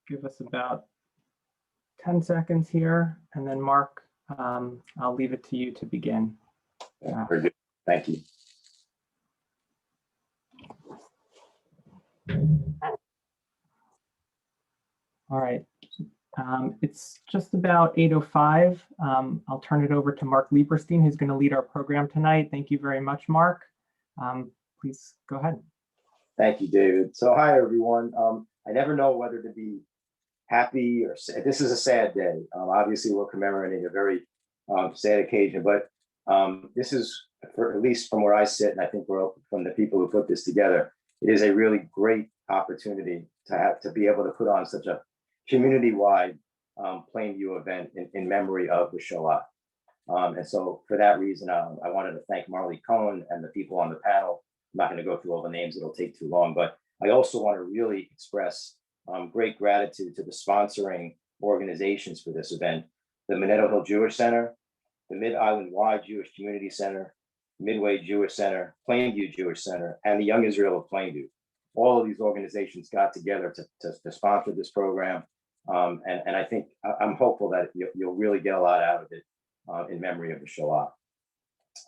give us about 10 seconds here, and then Mark, I'll leave it to you to begin. Very good. Thank you. All right. It's just about 8:05. I'll turn it over to Mark Lieberstein, who's going to lead our program tonight. Thank you very much, Mark. Please go ahead. Thank you, David. So hi, everyone. I never know whether to be happy or sad. This is a sad day. Obviously, we're commemorating a very sad occasion, but this is, for, at least from where I sit, and I think we're from the people who put this together, it is a really great opportunity to be able to put on such a community-wide Plainview event in memory of the Shoah. And so for that reason, I wanted to thank Marley Cohen and the people on the panel. I'm not going to go through all the names, it'll take too long, but I also want to really express great gratitude to the sponsoring organizations for this event: the Minetto Hill Jewish Center, the Mid-Island Y Jewish Community Center, Midway Jewish Center, Plainview Jewish Center, and the Young Israel of Plainview. All of these organizations got together to sponsor this program. And I think I'm hopeful that you'll really get a lot out of it in memory of the Shoah.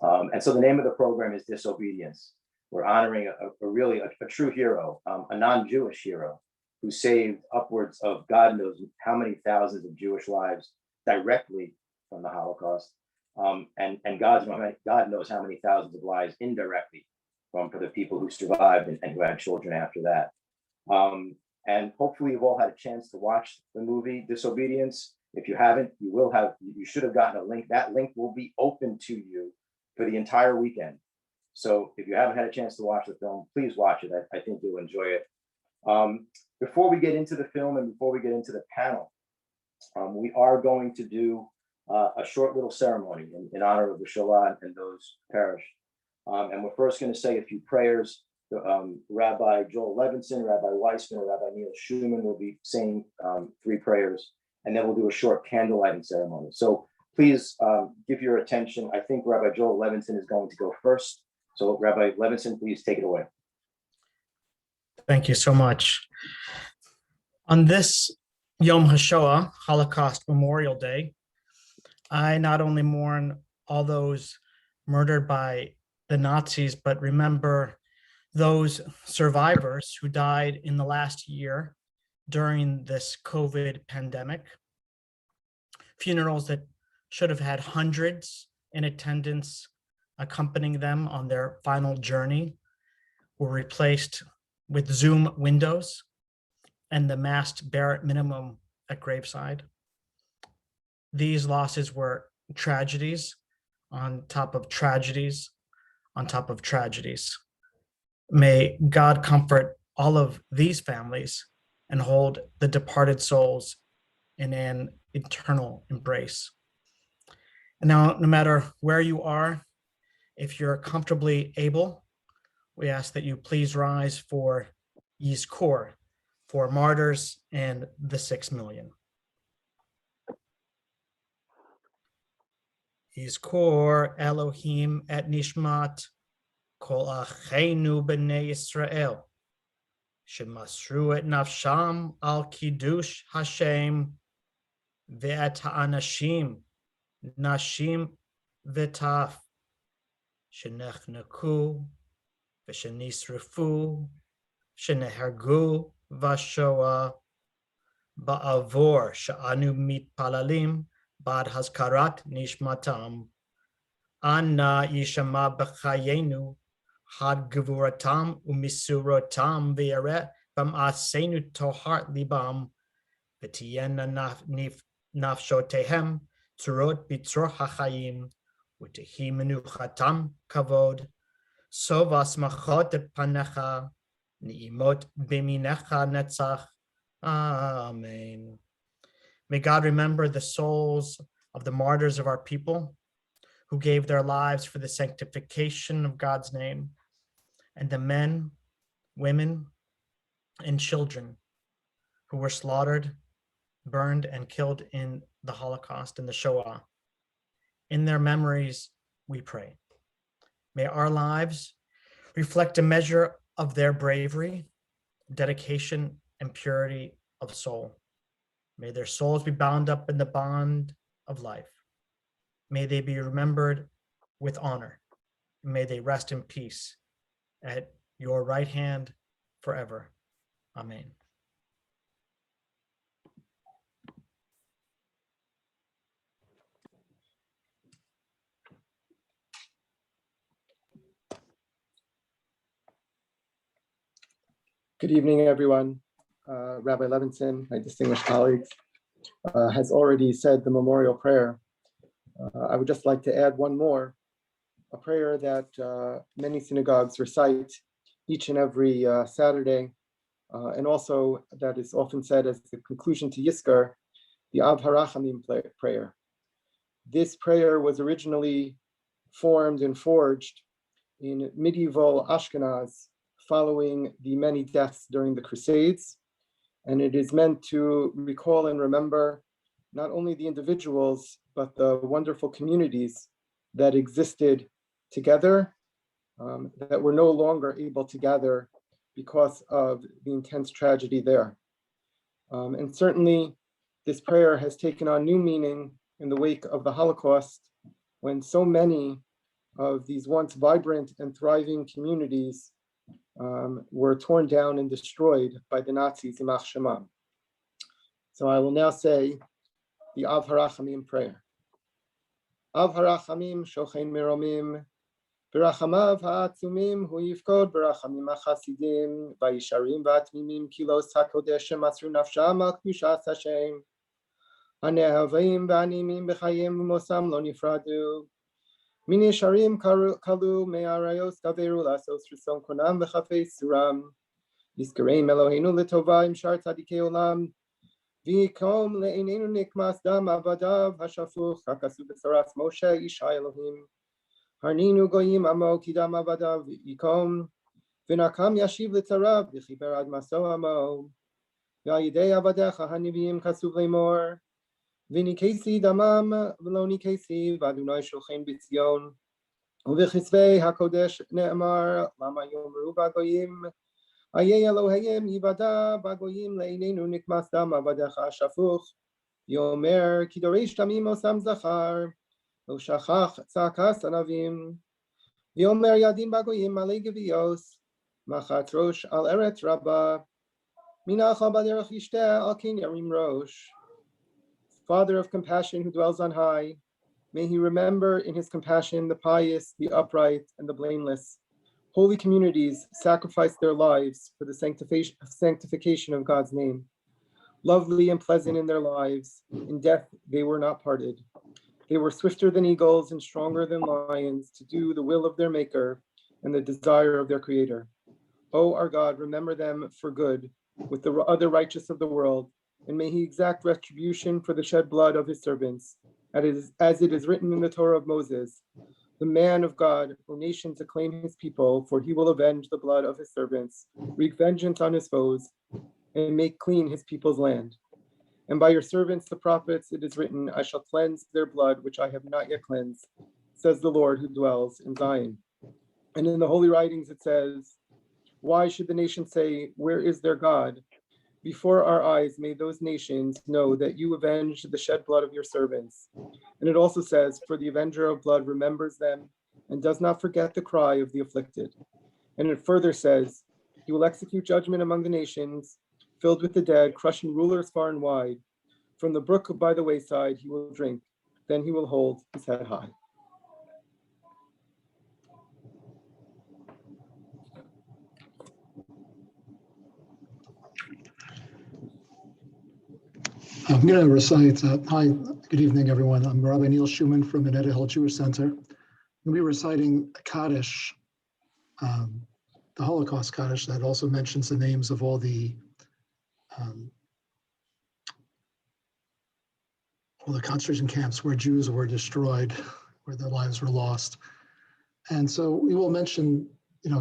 And so the name of the program is Disobedience. We're honoring a true hero, a non-Jewish hero who saved upwards of God knows how many thousands of Jewish lives directly from the Holocaust. And God knows how many thousands of lives indirectly for the people who survived and who had children after that. And hopefully you've all had a chance to watch the movie Disobedience. If you haven't, you should have gotten a link. That link will be open to you for the entire weekend. So if you haven't had a chance to watch the film, please watch it. I think you'll enjoy it. Before we get into the film and before we get into the panel, we are going to do a short little ceremony in honor of the Shoah and those who perished. And we're first going to say a few prayers. Rabbi Joel Levinson, Rabbi Weissman, and Rabbi Neil Schumann will be saying 3 prayers, and then we'll do a short candle lighting ceremony. So please give your attention. I think Rabbi Joel Levinson is going to go first. So Rabbi Levinson, please take it away. Thank you so much. On this Yom Hashoah, Holocaust Memorial Day, I not only mourn all those murdered by the Nazis, but remember those survivors who died in the last year during this COVID pandemic. Funerals that should have had hundreds in attendance accompanying them on their final journey were replaced with Zoom windows and the masked bare minimum at graveside. These losses were tragedies on top of tragedies on top of tragedies. May God comfort all of these families and hold the departed souls in an eternal embrace. And now, no matter where you are, if you're comfortably able, we ask that you please rise for Yizkor, for martyrs and the 6 million. Yizkor Elohim et nishmat kol acheinu b'nei Yisrael shemasru et nafsham al kiddush Hashem ve'et ha'anashim nashim v'taf shenechnaku v'shenisrefu shenehargu v'shoah ba'avor sha'anu mitpalalim bad hazkarat nishmatam anna yishama b'chayenu had gevuratam umisurotam v'yare b'ma'asenu tohart libam v'tiyena nafshotehem tzurot bitzor hachayim v'tehi menuchatam kavod sovas machot et panecha ni'imot b'minecha netzach. Amen. May God remember the souls of the martyrs of our people who gave their lives for the sanctification of God's name, and the men, women, and children who were slaughtered, burned, and killed in the Holocaust and the Shoah. In their memories, we pray. May our lives reflect a measure of their bravery, dedication, and purity of soul. May their souls be bound up in the bond of life. May they be remembered with honor. May they rest in peace at your right hand forever. Amen. Good evening, everyone. Rabbi Levinson, my distinguished colleagues, has already said the memorial prayer. I would just like to add one more, a prayer that many synagogues recite each and every Saturday, and also that is often said as the conclusion to Yiskar, the Av Harachamim prayer. This prayer was originally formed and forged in medieval Ashkenaz following the many deaths during the Crusades. And it is meant to recall and remember not only the individuals, but the wonderful communities that existed together, that were no longer able to gather because of the intense tragedy there. And certainly this prayer has taken on new meaning in the wake of the Holocaust, when so many of these once vibrant and thriving communities were torn down and destroyed by the Nazis, Yimach Shemam. So I will now say the Av Harachamim prayer. Av Harachamim Shochein Miromim, Berachamav Ha'atzumim Hu Yifkod Berachamim HaChasidim Vayisharim V'Atmimim Kilos HaKodesh Masru Nafsham Al Kedushas Hashem HaNehavim V'Animim B'Chayim V'Mosam Lo Nifradu Min Yesharim Kalu Me'arayos Kaveru Lasos Rison Konam V'Chafei Suram Yizkareim Eloheinu L'Tova Im Shar Tzadikei Olam V'Yikom Le'Einenu Nikmas Dam Avadav Hashafuch HaKasu B'Tzoras Moshe Isha Elohim Harninu Goyim Amo Kidam Avadav Yikom V'Nakam Yashiv L'Tzarav V'Chiber Ad Maso Amo V'Ayidei Avadecha HaNivim Kasu V'Lemor V'Nikesi Damam V'Lo Nikesi V'Adonai Shulchan B'Tzion V'Chizvei HaKodesh Ne'emar Lama Yomru B'Goyim Ayei Elohim Yivada B'Goyim Le'Einenu Nikmas Dam Avadecha Shafuch Yomer Kidoresh Damim Osam Zachar Lo Shachach Tzakas Anavim V'Yomer Yadim B'Goyim Malei Gevios Machat Rosh Al Eret Rabbah Minacha B'Derech Yishteh Al Kin Yarim Rosh. Father of compassion who dwells on high, may he remember in his compassion the pious, the upright, and the blameless. Holy communities sacrificed their lives for the sanctification of God's name. Lovely and pleasant in their lives, in death they were not parted. They were swifter than eagles and stronger than lions to do the will of their Maker and the desire of their Creator. O our God, remember them for good with the other righteous of the world, and may he exact retribution for the shed blood of his servants, as it is written in the Torah of Moses. The man of God, O nations, acclaim his people, for he will avenge the blood of his servants, wreak vengeance on his foes, and make clean his people's land. And by your servants, the prophets, it is written, I shall cleanse their blood, which I have not yet cleansed, says the Lord who dwells in Zion. And in the holy writings it says, why should the nations say, where is their God? Before our eyes may those nations know that you avenge the shed blood of your servants. And it also says, for the avenger of blood remembers them and does not forget the cry of the afflicted. And it further says, he will execute judgment among the nations, filled with the dead, crushing rulers far and wide. From the brook by the wayside he will drink, then he will hold his head high. I'm going to recite, hi, good evening, everyone. I'm Rabbi Neil Schumann from the Neder Hill Jewish Center. I'm going to be reciting a Kaddish, the Holocaust Kaddish that also mentions the names of all the concentration camps where Jews were destroyed, where their lives were lost. And so we will mention,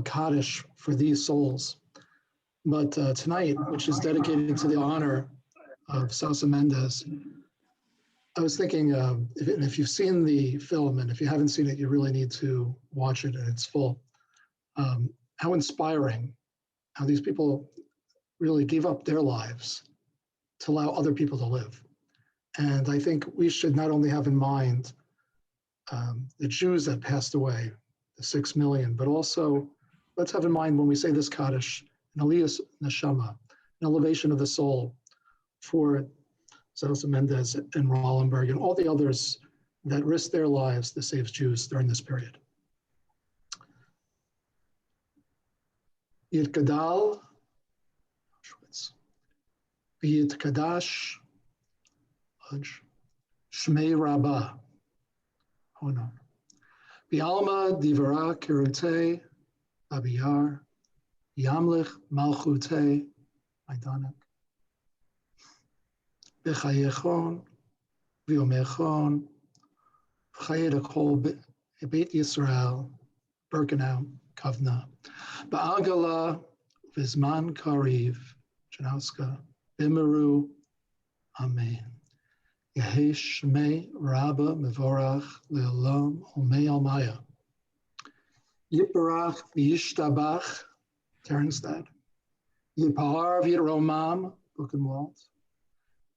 Kaddish for these souls. But tonight, which is dedicated to the honor of Sousa Mendes, I was thinking, if you've seen the film, and if you haven't seen it, you really need to watch it in its full. How inspiring, how these people really gave up their lives to allow other people to live. And I think we should not only have in mind the Jews that passed away, the 6 million, but also let's have in mind when we say this Kaddish, an aliyas neshama, an elevation of the soul for Zelsa Mendez and Rollenberg and all the others that risked their lives to save Jews during this period. Yitkadal, Yitkadash, Shmei Rabbah, Honor. Bialma Divara Kirute, Abiyar, Yamlich Malchute, Maidanek. Bechayechon, Viomechon, Chayedakol Beit Yisrael, Birkenau, Kavna, Ba'agala, Vizman Kariv, Janowska, Bimaru, Amen. Yehi Shmei Rabba Mevorach Le'olam Omei Almaya. Yiparach V'yishtabach, Terenstad. Yipahar V'yiromam, Buchenwald.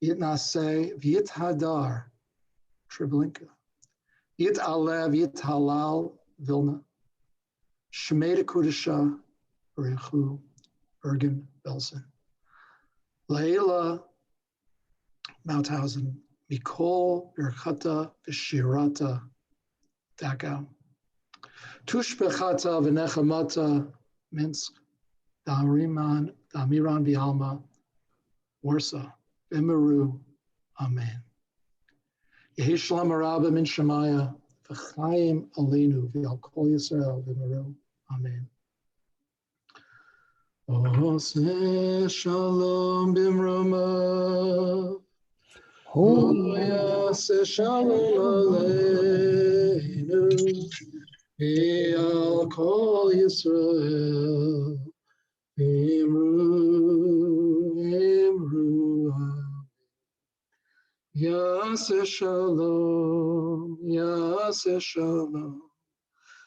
Yitnaseh V'yithadar, Treblinka. Yit'aleh V'yithalal, Vilna. Shmei Kudisha, Berechu, Bergen, Belsen. Leila, Mauthausen. Mikol, Birchata, V'shirata, Dachau. Tushbechata, V'nechamata, Minsk. Damiran Bialma, Warsaw. Bimaru, Amen. Yehi Shalom Araba Min Shemaya, V'chaim Aleinu, V'al Kol Yisrael, Bimaru, Amen. Oseh Shalom Bimrama, Oyaseh Shalom Aleinu, V'al Kol Yisrael, Bimaru, Bimaru, Yaseh Shalom, Yaseh Shalom,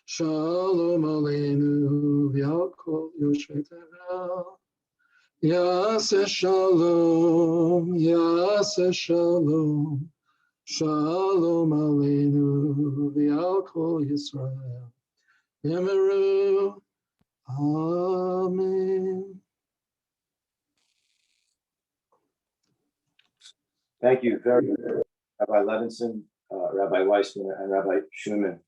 Shalom Aleinu, V'al Kol Yoshetevel. Yaseh Shalom, Yaseh Shalom, Shalom Aleinu, V'al Kol Yisrael. Bimaru, Amen. Thank you very much, Rabbi Levinson, Rabbi Weissman, and Rabbi Schumann.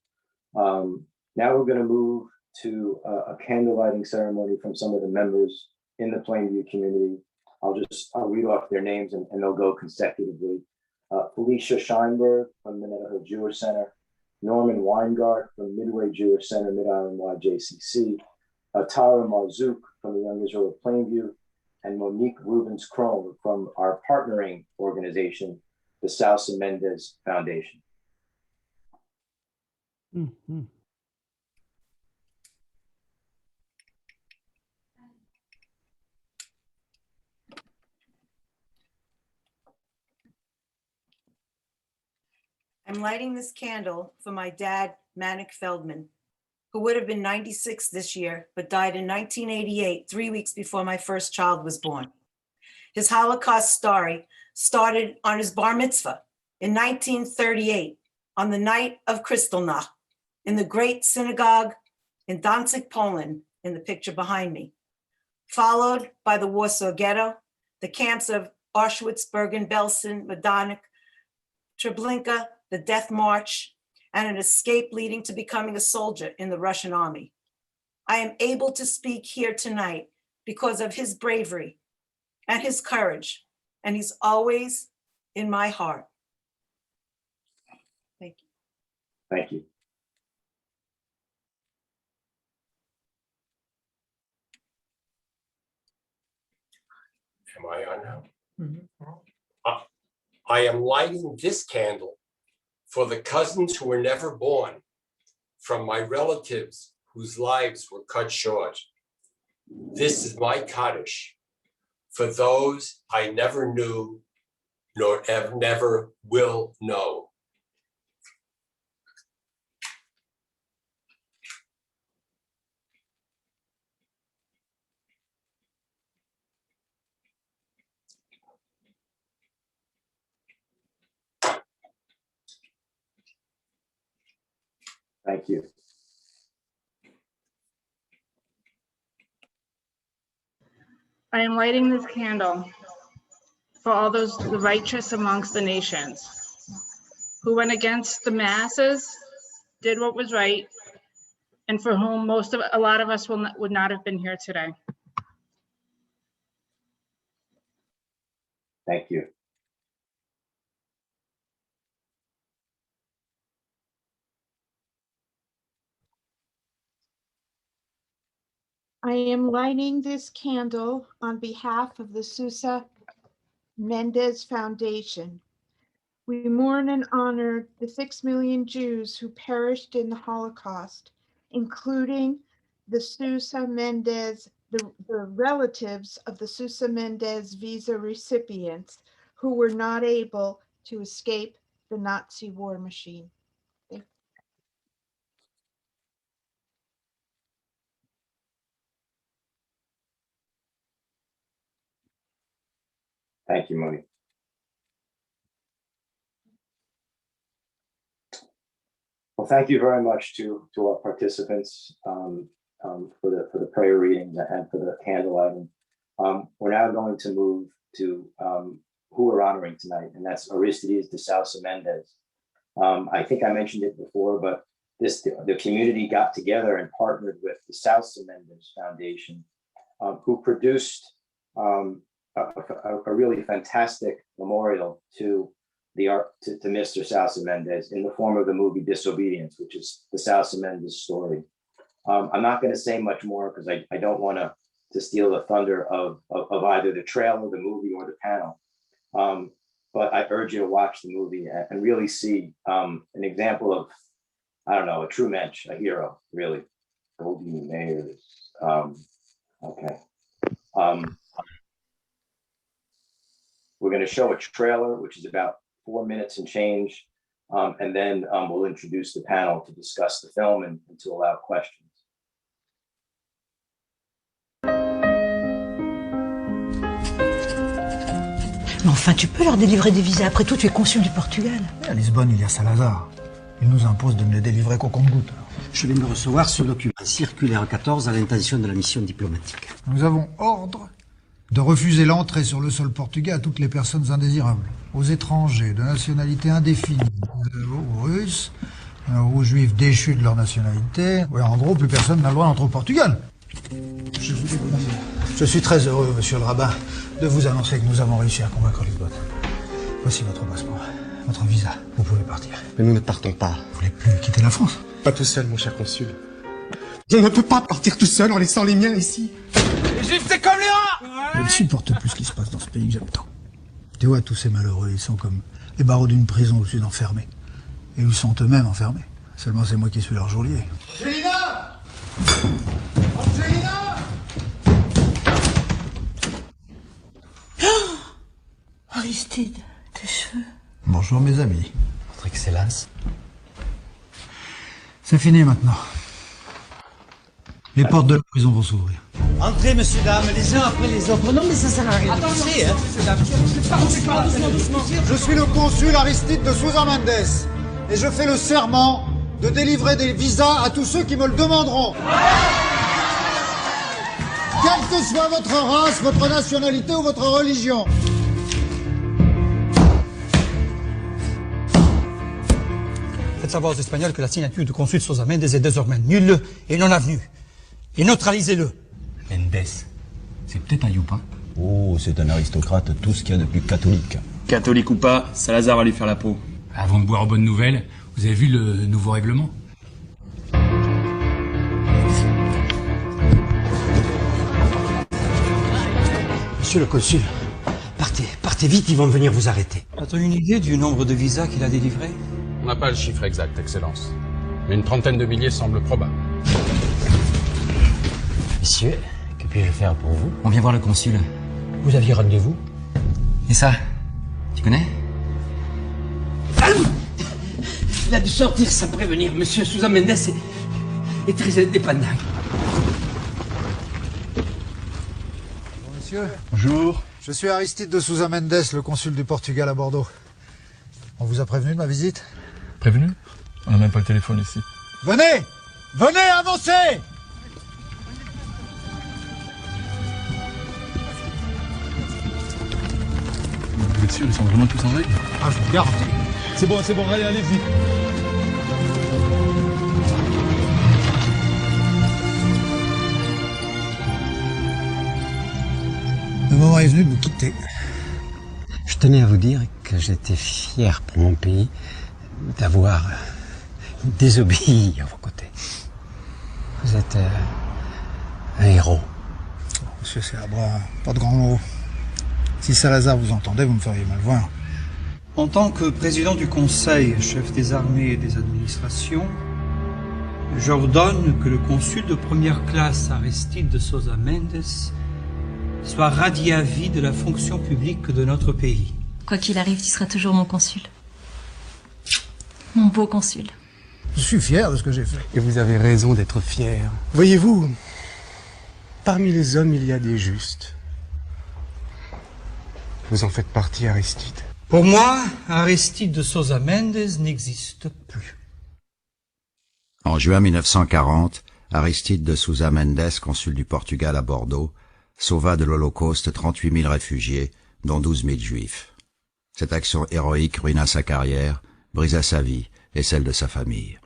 Now we're going to move to a candle lighting ceremony from some of the members in the Plainview community. I'll read off their names and they'll go consecutively. Felicia Scheinberg from Minnetonka Jewish Center, Norman Weingart from Midway Jewish Center, Mid-Island YJCC, Tara Marzouk from the Young Israel of Plainview, and Monique Rubens-Crone from our partnering organization, the Salsa Mendez Foundation. Mm-hmm. I'm lighting this candle for my dad, Manik Feldman, who would have been 96 this year, but died in 1988, 3 weeks before my first child was born. His Holocaust story started on his bar mitzvah in 1938, on the night of Kristallnacht, in the great synagogue in Danzig, Poland, in the picture behind me, followed by the Warsaw Ghetto, the camps of Auschwitz, Bergen-Belsen, Majdanek, Treblinka, the Death March, and an escape leading to becoming a soldier in the Russian army. I am able to speak here tonight because of his bravery and his courage, and he's always in my heart. Thank you. Thank you. Am I on now? Mhm. I am lighting this candle for the cousins who were never born, from my relatives whose lives were cut short. This is my Kaddish for those I never knew nor never will know. Thank you. I am lighting this candle for all those the righteous amongst the nations who went against the masses, did what was right, and for whom a lot of us would not have been here today. Thank you. I am lighting this candle on behalf of the Sousa Mendez Foundation. We mourn and honor the 6 million Jews who perished in the Holocaust, including the Sousa Mendez, the relatives of the Sousa Mendez visa recipients who were not able to escape the Nazi war machine. Thank you, Moni. Well, thank you very much to our participants for the prayer reading and for the candle lighting. We're now going to move to who we're honoring tonight, and that's Aristides de Sousa Mendez. I think I mentioned it before, but the community got together and partnered with the Sousa Mendez Foundation, who produced a really fantastic memorial to Mr. Sousa Mendez in the form of the movie Disobedience, which is the Sousa Mendez story. I'm not going to say much more because I don't want to steal the thunder of either the trailer, the movie, or the panel. But I urge you to watch the movie and really see an example of, I don't know, a true mensch, a hero, really. Goldie Mayers. Okay. We're going to show a trailer, which is about 4 minutes and change, and then we'll introduce the panel to discuss the film and to allow questions. Mais enfin, tu peux leur délivrer des visas. Après tout, tu es consul du Portugal. À Lisbonne, il y a Salazar. Il nous impose de ne les délivrer qu'au compte-gouttes. Je viens de recevoir ce document, circulaire 14 à l'intention de la mission diplomatique. Nous avons ordre de refuser l'entrée sur le sol portugais à toutes les personnes indésirables, aux étrangers de nationalité indéfinie, aux Russes, aux Juifs déchus de leur nationalité. Ouais, en gros, plus personne n'a le droit d'entrer au Portugal. Je suis très heureux, monsieur le rabbin, de vous annoncer que nous avons réussi à convaincre Lisbonne. Voici votre passeport, votre visa. Vous pouvez partir. Mais nous ne partons pas. Vous voulez plus quitter la France? Pas tout seul, mon cher consul. Je ne peux pas partir tout seul en laissant les miens ici. Les Juifs, c'est comme les rats! Je ne supporte plus ce qui se passe dans ce pays que j'aime tant. Tu vois, tous ces malheureux, ils sont comme les barreaux d'une prison au-dessus d'enfermés. Et ils sont eux-mêmes enfermés. Seulement c'est moi qui suis leur geôlier. Angelina! Angelina! Oh, Aristide, tes cheveux. Bonjour mes amis. Votre Excellence. C'est fini maintenant. Les portes de la prison vont s'ouvrir. Entrez, messieurs, dames, les uns après les autres. Non, mais ça sert à rien. Attendez, hein. Je suis le consul Aristide de Sousa Mendez. Et je fais le serment de délivrer des visas à tous ceux qui me le demanderont. Quelle que soit votre race, votre nationalité ou votre religion. Faites savoir aux Espagnols que la signature du consul Sousa Mendez est désormais nulle et non avenue. Et neutralisez-le. Mendez, c'est peut-être un youpa. Oh, c'est un aristocrate, tout ce qu'il y a de plus catholique. Catholique ou pas, Salazar va lui faire la peau. Avant de boire aux bonnes nouvelles, vous avez vu le nouveau règlement? Monsieur le consul, partez vite, ils vont venir vous arrêter. As-tu une idée du nombre de visas qu'il a délivrés? On n'a pas le chiffre exact, Excellence. Mais une trentaine de milliers semble probable. Monsieur, que puis-je faire pour vous? On vient voir le consul. Vous aviez rendez-vous? Et ça, tu connais? Il a dû sortir sans prévenir. Monsieur Sousa Mendez est très indépendant. Bonjour monsieur. Bonjour. Je suis Aristide de Sousa Mendez, le consul du Portugal à Bordeaux. On vous a prévenu de ma visite? Prévenu? On n'a même pas le téléphone ici. Venez! Venez, avancez! Vous êtes sûr, ils sont vraiment tous en règle? Ah, je vous regarde. C'est bon, allez, allez-y. Le moment est venu de nous quitter. Je tenais à vous dire que j'étais fier pour mon pays d'avoir désobéi à vos côtés. Vous êtes un héros. Monsieur Célabra, pas de grands mots. Si Salazar vous entendait, vous me feriez mal voir. En tant que président du Conseil, chef des armées et des administrations, j'ordonne que le consul de première classe Aristide de Sousa Mendes soit radié à vie de la fonction publique de notre pays. Quoi qu'il arrive, tu seras toujours mon consul. Mon beau consul. Je suis fier de ce que j'ai fait. Et vous avez raison d'être fier. Voyez-vous, parmi les hommes, il y a des justes. Vous en faites partie, Aristide. Pour moi, Aristide de Sousa Mendes n'existe plus. En juin 1940, Aristide de Sousa Mendes, consul du Portugal à Bordeaux, sauva de l'Holocauste 38 000 réfugiés, dont 12 000 juifs. Cette action héroïque ruina sa carrière, brisa sa vie et celle de sa famille.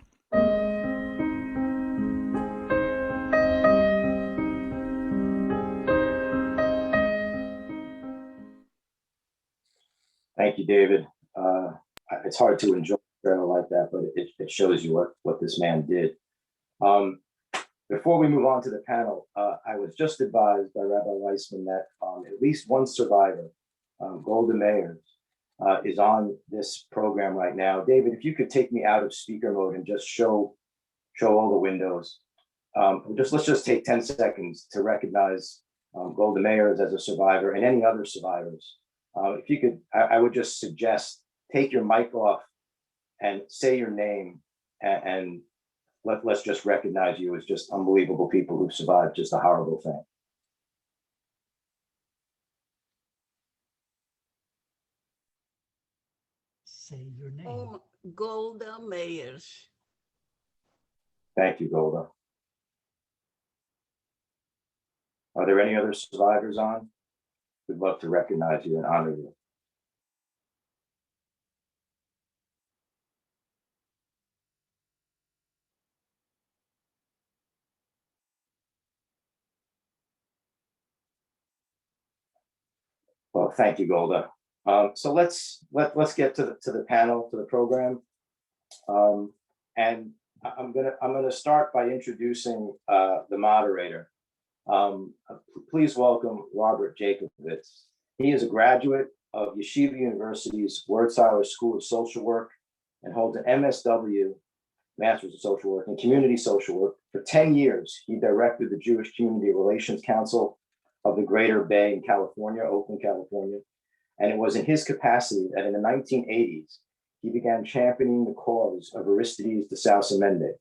Thank you, David. It's hard to enjoy a trailer like that, but it shows you what this man did. Before we move on to the panel, I was just advised by Rabbi Weissman that at least one survivor, Golda Meir, is on this program right now. David, if you could take me out of speaker mode and just show all the windows. Let's just take 10 seconds to recognize Golda Meir as a survivor and any other survivors. If you could, I would just suggest take your mic off and say your name and let's just recognize you as just unbelievable people who survived just a horrible thing. Say your name. Oh, Golda Meir. Thank you, Golda. Are there any other survivors on? We'd love to recognize you and honor you. Well, thank you, Golda. So let's get to the panel, to the program, and I'm gonna start by introducing the moderator. Please welcome Robert Jacobitz. He is a graduate of Yeshiva University's Wertzeiler School of Social Work and holds an MSW, Master's of Social Work, in Community Social Work. For 10 years, he directed the Jewish Community Relations Council of the Greater Bay in California, Oakland, California. And it was in his capacity that in the 1980s, he began championing the cause of Aristides de Sousa Mendes.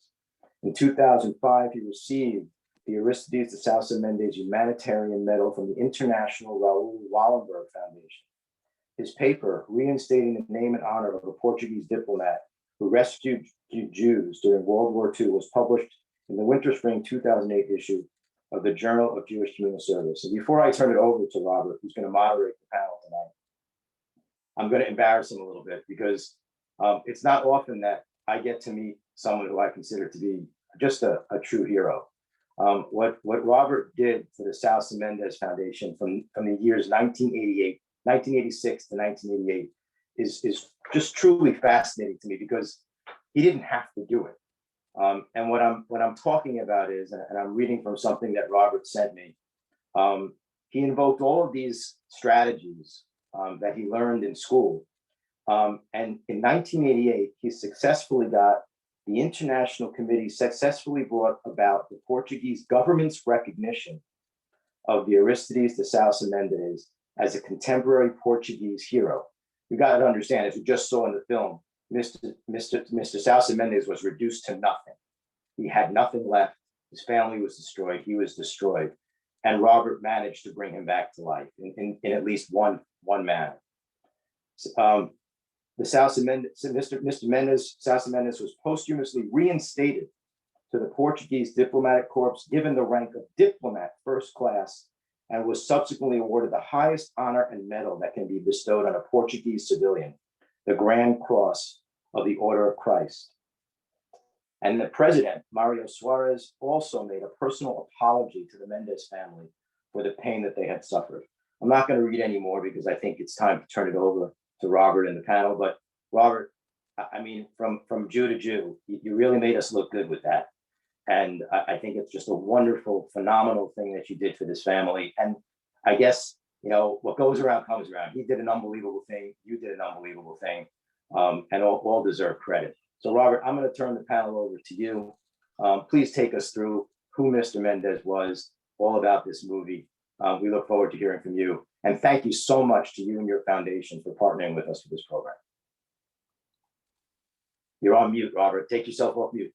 In 2005, he received the Aristides de Sousa Mendes Humanitarian Medal from the International Raoul Wallenberg Foundation. His paper, reinstating the name and honor of a Portuguese diplomat who rescued Jews during World War II, was published in the winter-spring 2008 issue of the Journal of Jewish Communal Service. And before I turn it over to Robert, who's going to moderate the panel tonight, I'm going to embarrass him a little bit because it's not often that I get to meet someone who I consider to be just a true hero. What Robert did for the Sousa Mendes Foundation from the years 1986 to 1988 is just truly fascinating to me because he didn't have to do it. And what I'm talking about is, and I'm reading from something that Robert sent me, he invoked all of these strategies that he learned in school. And in 1988, he successfully got the International Committee successfully brought about the Portuguese government's recognition of the Aristides de Sousa Mendes as a contemporary Portuguese hero. You got to understand, as you just saw in the film, Mr. Sousa Mendes was reduced to nothing. He had nothing left. His family was destroyed. He was destroyed. And Robert managed to bring him back to life in at least one manner. The Sousa Mendes, Mr. Sousa Mendes was posthumously reinstated to the Portuguese diplomatic corps, given the rank of diplomat first class, and was subsequently awarded the highest honor and medal that can be bestowed on a Portuguese civilian, the Grand Cross of the Order of Christ. And the president, Mario Suarez, also made a personal apology to the Mendez family for the pain that they had suffered. I'm not going to read any more because I think it's time to turn it over to Robert and the panel. But Robert, I mean, from Jew to Jew, you really made us look good with that. And I think it's just a wonderful, phenomenal thing that you did for this family. And I guess, you know, what goes around comes around. He did an unbelievable thing. You did an unbelievable thing, and all deserve credit. So Robert, I'm going to turn the panel over to you. Please take us through who Mr. Mendez was, all about this movie. We look forward to hearing from you. And thank you so much to you and your foundation for partnering with us for this program. You're on mute, Robert. Take yourself off mute.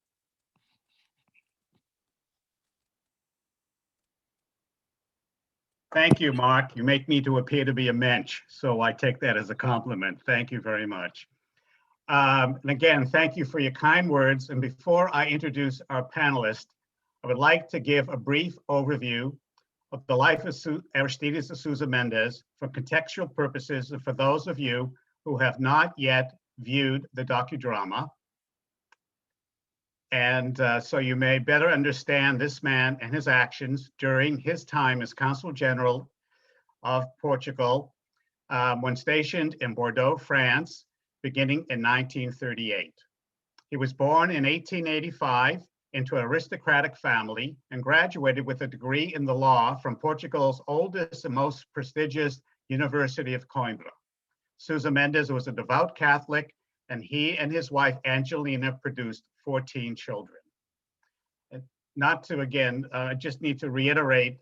Thank you, Mark. You make me to appear to be a mensch, so I take that as a compliment. Thank you very much. And again, thank you for your kind words. And before I introduce our panelists, I would like to give a brief overview of the life of Aristides de Souza Mendes for contextual purposes and for those of you who have not yet viewed the docudrama. And so you may better understand this man and his actions during his time as Consul General of Portugal when stationed in Bordeaux, France, beginning in 1938. He was born in 1885 into an aristocratic family and graduated with a degree in the law from Portugal's oldest and most prestigious University of Coimbra. Sousa Mendes was a devout Catholic, and he and his wife Angelina produced 14 children. And not to, again, I just need to reiterate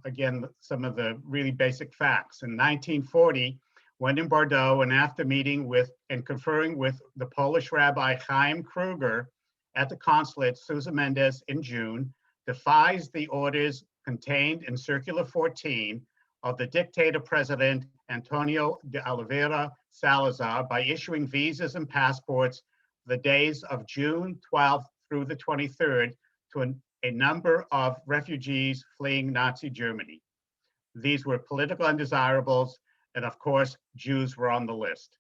again some of the really basic facts. In 1940, when in Bordeaux, and after meeting with and conferring with the Polish Rabbi Chaim Kruger at the consulate, Sousa Mendes in June defies the orders contained in Circular 14 of the dictator president Antonio de Oliveira Salazar by issuing visas and passports the days of June 12th through the 23rd to a number of refugees fleeing Nazi Germany. These were political undesirables, and of course, Jews were on the list.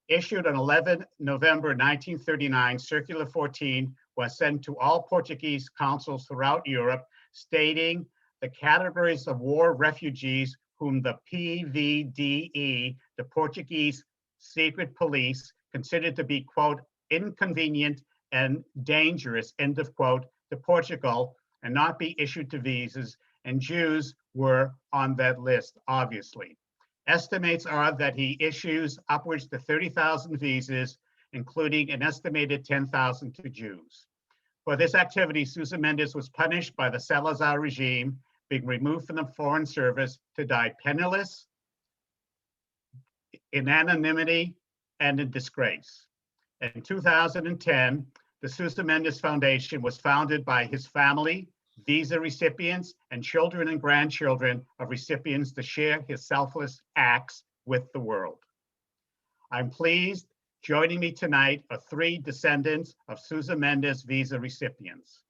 Issued on 11 November 1939, Circular 14 was sent to all Portuguese consuls throughout Europe, stating the categories of war refugees whom the PVDE, the Portuguese secret police, considered to be, quote, inconvenient and dangerous, end of quote, to Portugal, and not be issued to visas, and Jews were on that list, obviously. Estimates are that he issues upwards to 30,000 visas, including an estimated 10,000 to Jews. For this activity, Sousa Mendes was punished by the Salazar regime, being removed from the Foreign Service to die penniless, in anonymity, and in disgrace. In 2010, the Sousa Mendes Foundation was founded by his family, visa recipients, and children and grandchildren of recipients to share his selfless acts with the world. I'm pleased joining me tonight are three descendants of Sousa Mendes visa recipients.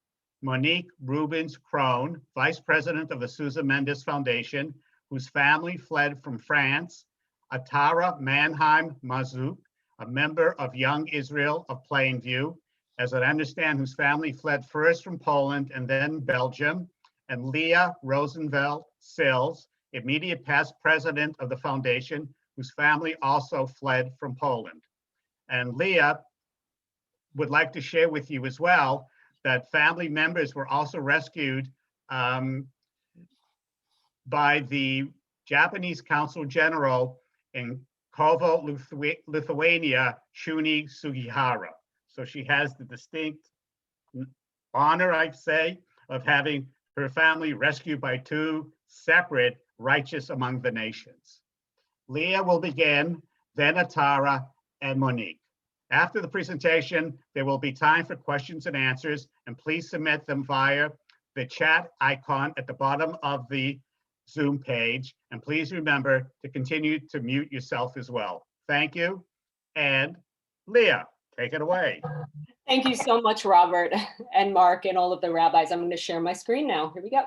Monique Rubens Krohn, Vice President of the Sousa Mendes Foundation, whose family fled from France. Atara Mannheim Mazouk, a member of Young Israel of Plainview, as I understand, whose family fled first from Poland and then Belgium, and Leah Rosenfeld Sills, immediate past president of the foundation, whose family also fled from Poland. And Leah would like to share with you as well that family members were also rescued by the Japanese Consul General in Kovo, Lithuania, Shuni Sugihara. So she has the distinct honor, I'd say, of having her family rescued by two separate righteous among the nations. Leah will begin, then Atara and Monique. After the presentation, there will be time for questions and answers, and please submit them via the chat icon at the bottom of the Zoom page. And please remember to continue to mute yourself as well. Thank you. And Leah, Take it away. Thank you so much, Robert and Mark and all of the rabbis. I'm going to share my screen now. Here we go.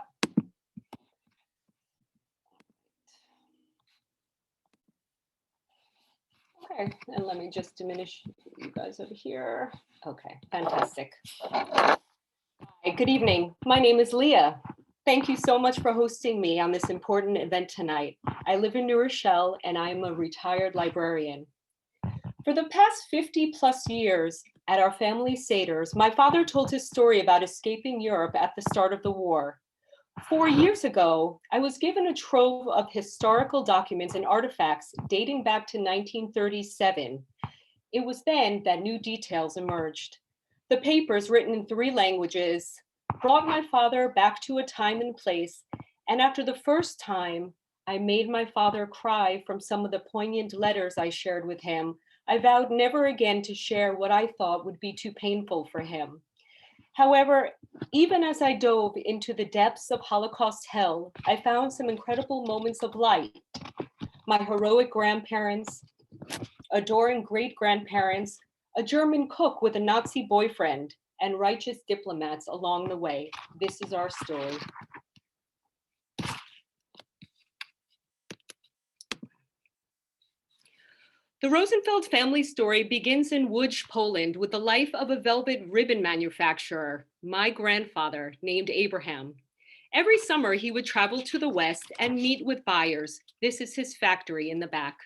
Okay, and let me just diminish you guys over here. Okay, fantastic. Hi, good evening. My name is Leah. Thank you so much for hosting me on this important event tonight. I live in New Rochelle and I'm a retired librarian. For the past 50 plus years at our family Seders, my father told his story about escaping Europe at the start of the war. 4 years ago, I was given a trove of historical documents and artifacts dating back to 1937. It was then that new details emerged. The papers, written in 3 languages, brought my father back to a time and place, and after the first time, I made my father cry from some of the poignant letters I shared with him. I vowed never again to share what I thought would be too painful for him. However, even as I dove into the depths of Holocaust hell, I found some incredible moments of light. My heroic grandparents, adoring great-grandparents, a German cook with a Nazi boyfriend, and righteous diplomats along the way. This is our story. The Rosenfeld family story begins in Łódź, Poland, with the life of a velvet ribbon manufacturer, my grandfather, named Abraham. Every summer, he would travel to the West and meet with buyers. This is his factory in the back.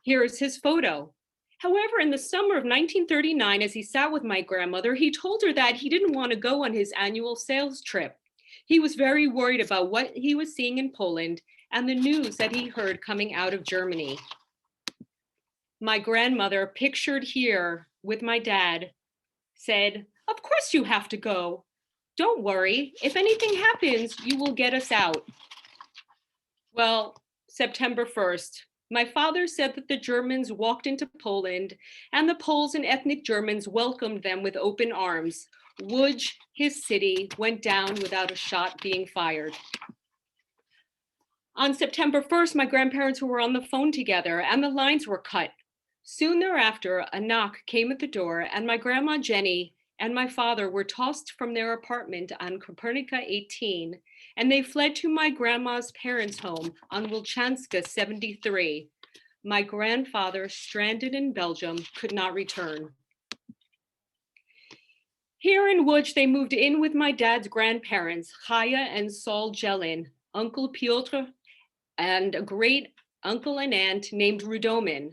Here is his photo. However, in the summer of 1939, as he sat with my grandmother, he told her that he didn't want to go on his annual sales trip. He was very worried about what he was seeing in Poland and the news that he heard coming out of Germany. My grandmother, pictured here with my dad, said, "Of course you have to go. Don't worry, if anything happens, you will get us out." Well, September 1st, my father said that the Germans walked into Poland and the Poles and ethnic Germans welcomed them with open arms. Łódź, his city, went down without a shot being fired. On September 1st, my grandparents were on the phone together and the lines were cut. Soon thereafter, a knock came at the door and my grandma Jenny and my father were tossed from their apartment on Kopernika 18, and they fled to my grandma's parents' home on Wilczanska 73. My grandfather, stranded in Belgium, could not return. Here in Łódź, they moved in with my dad's grandparents, Chaya and Saul Jelin, Uncle Piotr, and a great uncle and aunt named Rudomin.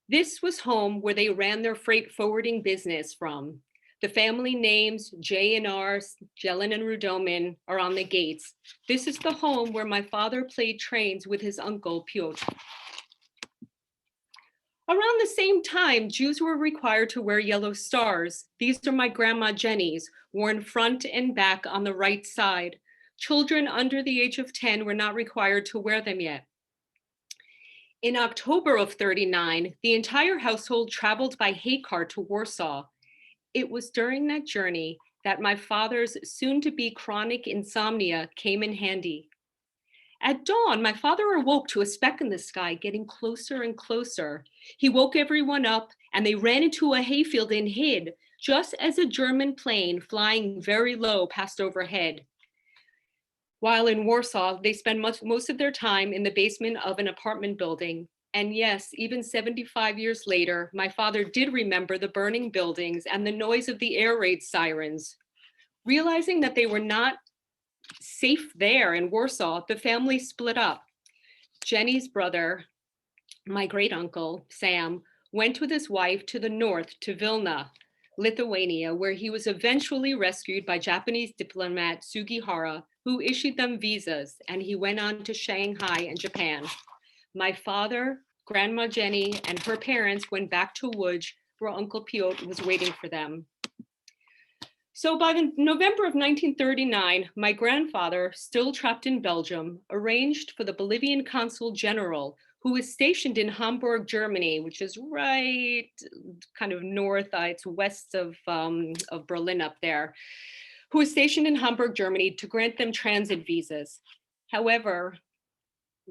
This was home where they ran their freight forwarding business from. The family names, J&R, Jelin and Rudomin, are on the gates. This is the home where my father played trains with his uncle Piotr. Around the same time, Jews were required to wear yellow stars. These are my grandma Jenny's, worn front and back on the right side. Children under the age of 10 were not required to wear them yet. In October of 39, the entire household traveled by hay cart to Warsaw. It was during that journey that my father's soon-to-be chronic insomnia came in handy. At dawn, my father awoke to a speck in the sky getting closer and closer. He woke everyone up and they ran into a hayfield and hid, just as a German plane flying very low passed overhead. While in Warsaw, they spent most of their time in the basement of an apartment building. And yes, even 75 years later, my father did remember the burning buildings and the noise of the air raid sirens. Realizing that they were not safe there in Warsaw, the family split up. Jenny's brother, my great uncle, Sam, went with his wife to the north to Vilna, Lithuania, where he was eventually rescued by Japanese diplomat Sugihara, who issued them visas, and he went on to Shanghai and Japan. My father, Grandma Jenny, and her parents went back to Łódź, where Uncle Piotr was waiting for them. So by November of 1939, my grandfather, still trapped in Belgium, arranged for the Bolivian consul general, who was stationed in Hamburg, Germany, which is right kind of north, it's west of Berlin up there, who was stationed in Hamburg, Germany, to grant them transit visas. However,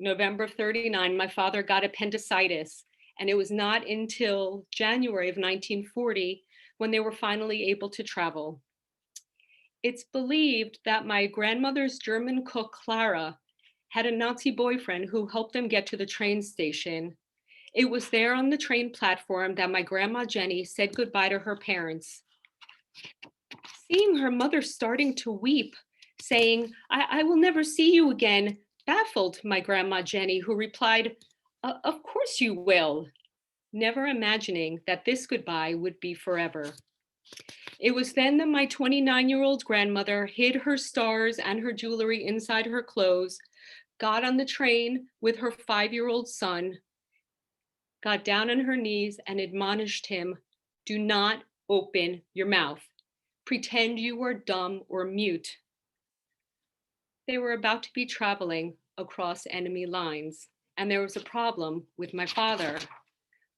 November of 39, my father got appendicitis And it was not until January of 1940 when they were finally able to travel. It's believed that my grandmother's German cook, Clara, had a Nazi boyfriend who helped them get to the train station. It was there on the train platform that my grandma Jenny said goodbye to her parents. Seeing her mother starting to weep, saying, I will never see you again, baffled my grandma Jenny, who replied, of course you will, never imagining that this goodbye would be forever. It was then that my 29-year-old grandmother hid her stars and her jewelry inside her clothes, got on the train with her 5-year-old son, got down on her knees and admonished him, do not open your mouth. Pretend you are dumb or mute. They were about to be traveling across enemy lines, and there was a problem with my father.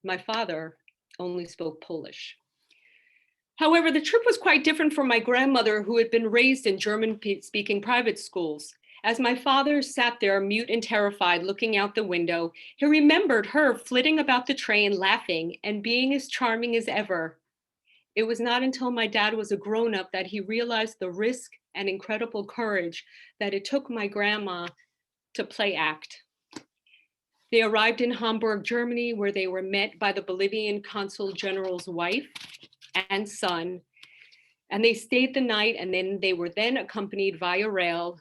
My father only spoke Polish. However, the trip was quite different from my grandmother, who had been raised in German-speaking private schools. As my father sat there, mute and terrified, looking out the window, he remembered her flitting about the train, laughing and being as charming as ever. It was not until my dad was a grown-up that he realized the risk and incredible courage that it took my grandma to play act. They arrived in Hamburg, Germany, where they were met by the Bolivian consul general's wife and son, and they stayed the night, and then they were then accompanied via rail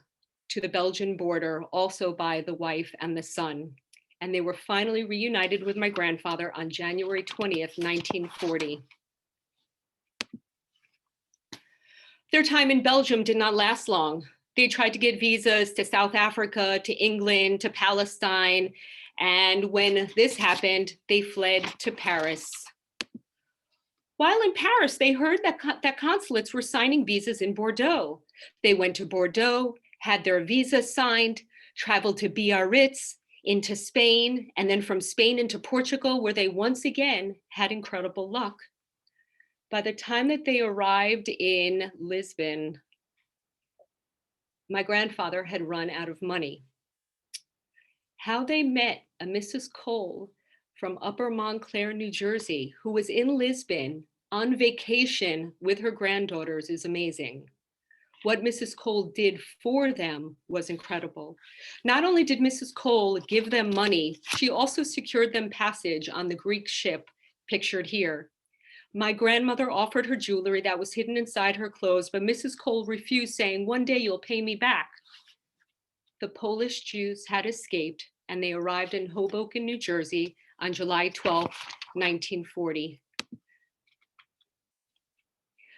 to the Belgian border, also by the wife and the son. And they were finally reunited with my grandfather on January 20th, 1940. Their time in Belgium did not last long. They tried to get visas to South Africa, to England, to Palestine. And when this happened, they fled to Paris. While in Paris, they heard that consulates were signing visas in Bordeaux. They went to Bordeaux, had their visa signed, traveled to Biarritz, into Spain, and then from Spain into Portugal, where they once again had incredible luck. By the time that they arrived in Lisbon, my grandfather had run out of money. How they met a Mrs. Cole from Upper Montclair, New Jersey, who was in Lisbon on vacation with her granddaughters, is amazing. What Mrs. Cole did for them was incredible. Not only did Mrs. Cole give them money, she also secured them passage on the Greek ship pictured here. My grandmother offered her jewelry that was hidden inside her clothes, but Mrs. Cole refused, saying, one day you'll pay me back. The Polish Jews had escaped, and they arrived in Hoboken, New Jersey on July 12, 1940.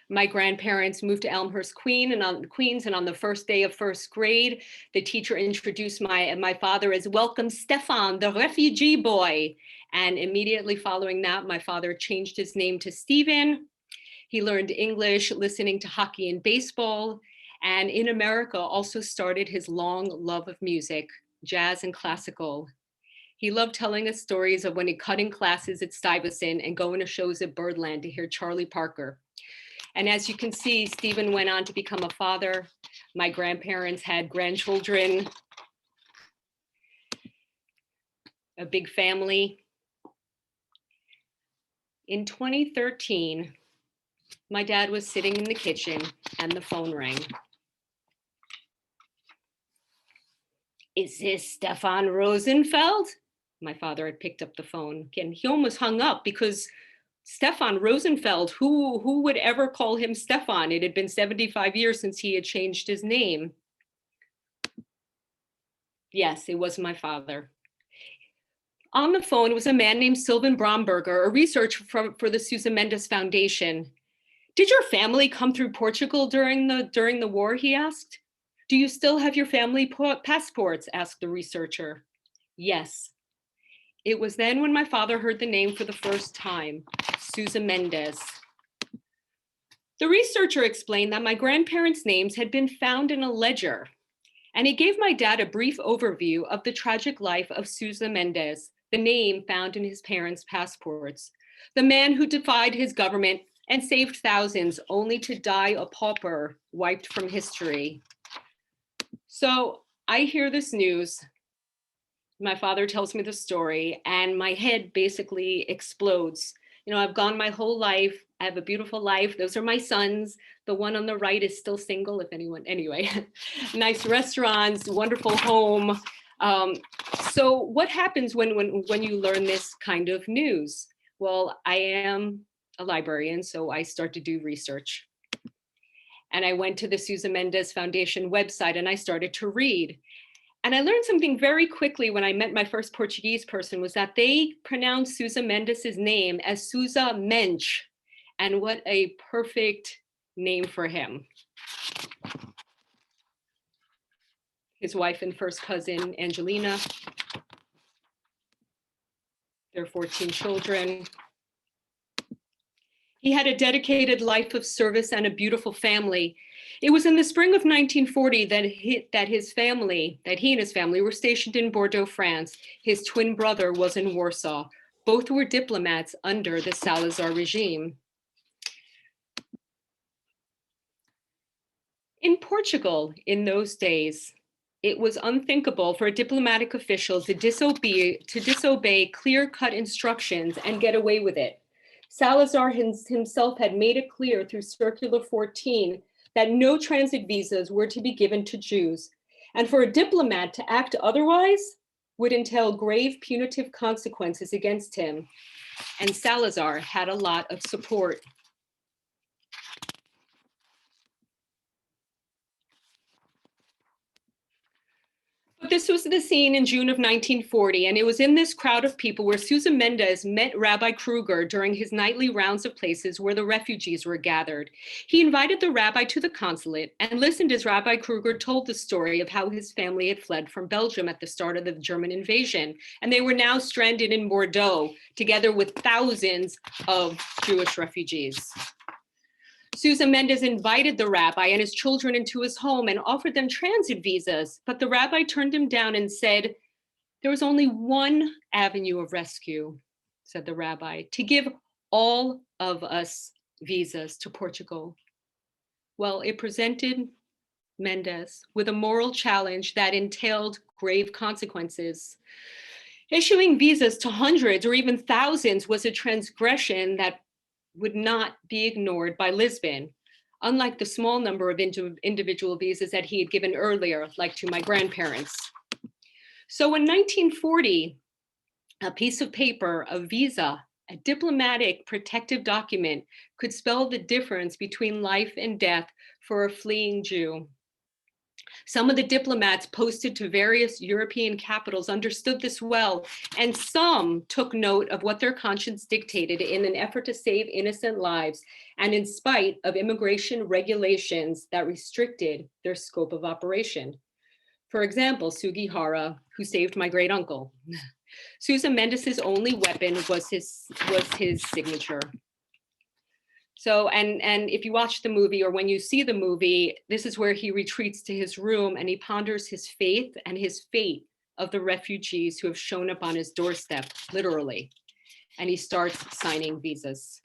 My grandparents moved to Elmhurst, Queens, and on the first day of first grade, the teacher introduced my father as welcome Stefan, the refugee boy. And immediately following that, my father changed his name to Stephen. He learned English, listening to hockey and baseball, and in America also started his long love of music, jazz and classical. He loved telling us stories of when he cut in classes at Stuyvesant and going to shows at Birdland to hear Charlie Parker. And as you can see, Stephen went on to become a father. My grandparents had grandchildren, a big family. In 2013, my dad was sitting in the kitchen and the phone rang. Is this Stefan Rosenfeld? My father had picked up the phone. Again, he almost hung up because Stefan Rosenfeld, who would ever call him Stefan? It had been 75 years since he had changed his name. Yes, it was my father. On the phone was a man named Sylvan Bromberger, a researcher for the Susan Mendes Foundation. Did your family come through Portugal during the war, he asked. Do you still have your family passports, asked the researcher. Yes. It was then when my father heard the name for the first time, Susan Mendes. The researcher explained that my grandparents' names had been found in a ledger, and he gave my dad a brief overview of the tragic life of Susan Mendes, the name found in his parents' passports, the man who defied his government and saved thousands only to die a pauper, wiped from history. So I hear this news. my father tells me the story and my head basically explodes. You know, I've gone my whole life. I have a beautiful life. Those are my sons. The one on the right is still single, if anyone, anyway. Nice restaurants, wonderful home. So what happens when you learn this kind of news? Well, I am a librarian, so I start to do research. And I went to the Sousa Mendes Foundation website and I started to read. And I learned something very quickly when I met my first Portuguese person, was that they pronounce Sousa Mendes's name as Sousa Mensch. And what a perfect name for him. His wife and first cousin, Angelina. Their 14 children. He had a dedicated life of service and a beautiful family. It was in the spring of 1940 that he and his family were stationed in Bordeaux, France. His twin brother was in Warsaw. Both were diplomats under the Salazar regime. In Portugal, in those days, it was unthinkable for a diplomatic official to disobey clear-cut instructions and get away with it. Salazar himself had made it clear through Circular 14 that no transit visas were to be given to Jews. And for a diplomat to act otherwise would entail grave punitive consequences against him. And Salazar had a lot of support. But this was the scene in June of 1940, and it was in this crowd of people where Sousa Mendes met Rabbi Kruger during his nightly rounds of places where the refugees were gathered. He invited the rabbi to the consulate and listened as Rabbi Kruger told the story of how his family had fled from Belgium at the start of the German invasion, and they were now stranded in Bordeaux, together with thousands of Jewish refugees. Sousa Mendes invited the rabbi and his children into his home and offered them transit visas, but the rabbi turned him down and said, "There was only one avenue of rescue," said the rabbi, "to give all of us visas to Portugal." Well, it presented Mendes with a moral challenge that entailed grave consequences. Issuing visas to hundreds or even thousands was a transgression that would not be ignored by Lisbon, unlike the small number of individual visas that he had given earlier, like to my grandparents. So in 1940, a piece of paper, a visa, a diplomatic protective document, could spell the difference between life and death for a fleeing Jew. Some of the diplomats posted to various European capitals understood this well, and some took note of what their conscience dictated in an effort to save innocent lives, and in spite of immigration regulations that restricted their scope of operation. For example, Sugihara, who saved my great uncle. Sousa Mendes's only weapon was his signature. So, and if you watch the movie or when you see the movie, this is where he retreats to his room and he ponders his faith and his fate of the refugees who have shown up on his doorstep, literally. And he starts signing visas.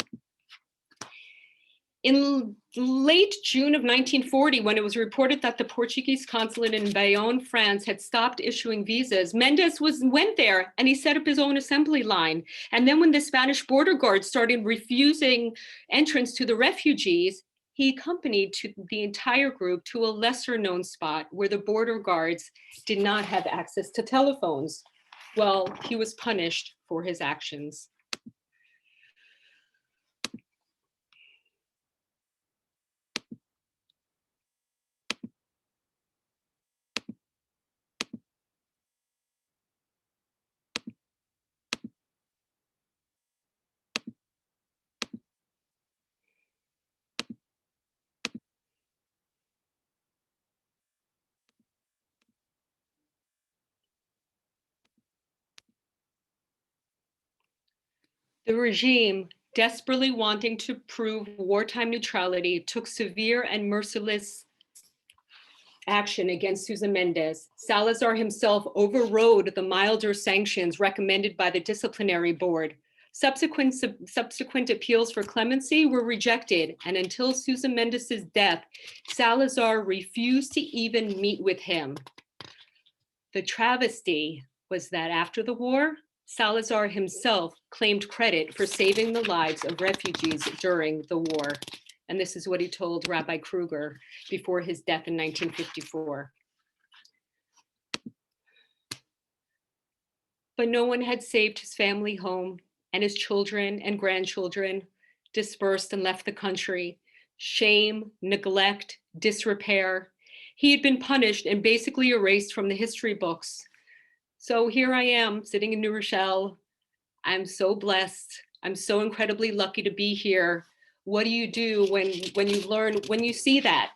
In late June of 1940, when it was reported that the Portuguese consulate in Bayonne, France had stopped issuing visas, Mendes went there and he set up his own assembly line. And then when the Spanish border guards started refusing entrance to the refugees, he accompanied the entire group to a lesser known spot where the border guards did not have access to telephones. Well, he was punished for his actions. The regime, desperately wanting to prove wartime neutrality, took severe and merciless action against Sousa Mendes. Salazar himself overrode the milder sanctions recommended by the disciplinary board. Subsequent appeals for clemency were rejected, and until Sousa Mendes's death, Salazar refused to even meet with him. The travesty was that after the war, Salazar himself claimed credit for saving the lives of refugees during the war. And this is what he told Rabbi Kruger before his death in 1954. But no one had saved his family home, and his children and grandchildren dispersed and left the country. Shame, neglect, disrepair. He had been punished and basically erased from the history books. So here I am sitting in New Rochelle. I'm so blessed. I'm so incredibly lucky to be here. What do you do when you learn, when you see that,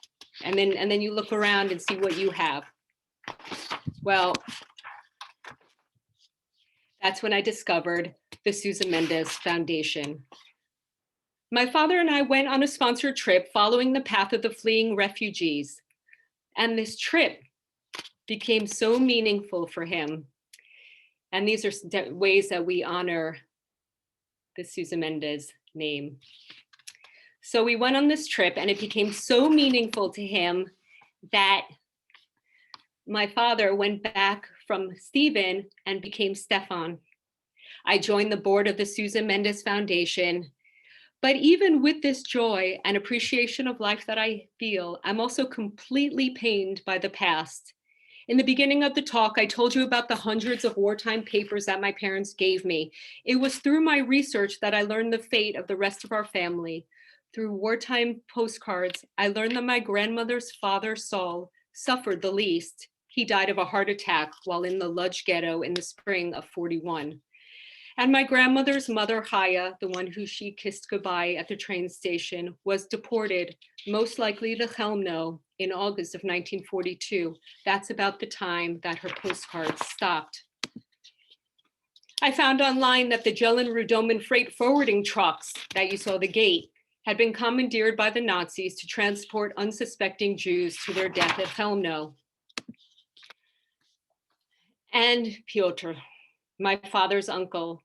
and then you look around and see what you have? Well, that's when I discovered the Sousa Mendes Foundation. My father and I went on a sponsored trip following the path of the fleeing refugees. And this trip became so meaningful for him. And these are ways that we honor the Sousa Mendes name. So we went on this trip and it became so meaningful to him that my father went back from Stephen and became Stefan. I joined the board of the Sousa Mendes Foundation. But even with this joy and appreciation of life that I feel, I'm also completely pained by the past. In the beginning of the talk, I told you about the hundreds of wartime papers that my parents gave me. It was through my research that I learned the fate of the rest of our family. Through wartime postcards, I learned that my grandmother's father, Saul, suffered the least. He died of a heart attack while in the Lodz ghetto in the spring of '41. And my grandmother's mother, Haya, the one who she kissed goodbye at the train station, was deported, most likely to Chelmno, in August of 1942. That's about the time that her postcards stopped. I found online that the Jelen Rudoman freight forwarding trucks that you saw the gate had been commandeered by the Nazis to transport unsuspecting Jews to their death at Chelmno. And Piotr, my father's uncle.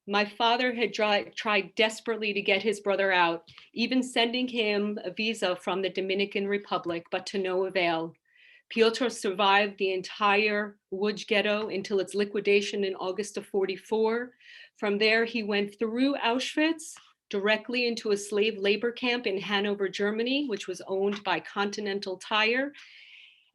My father had tried desperately to get his brother out, even sending him a visa from the Dominican Republic, but to no avail. Piotr survived the entire Łódź ghetto until its liquidation in August of '44. From there, he went through Auschwitz directly into a slave labor camp in Hanover, Germany, which was owned by Continental Tire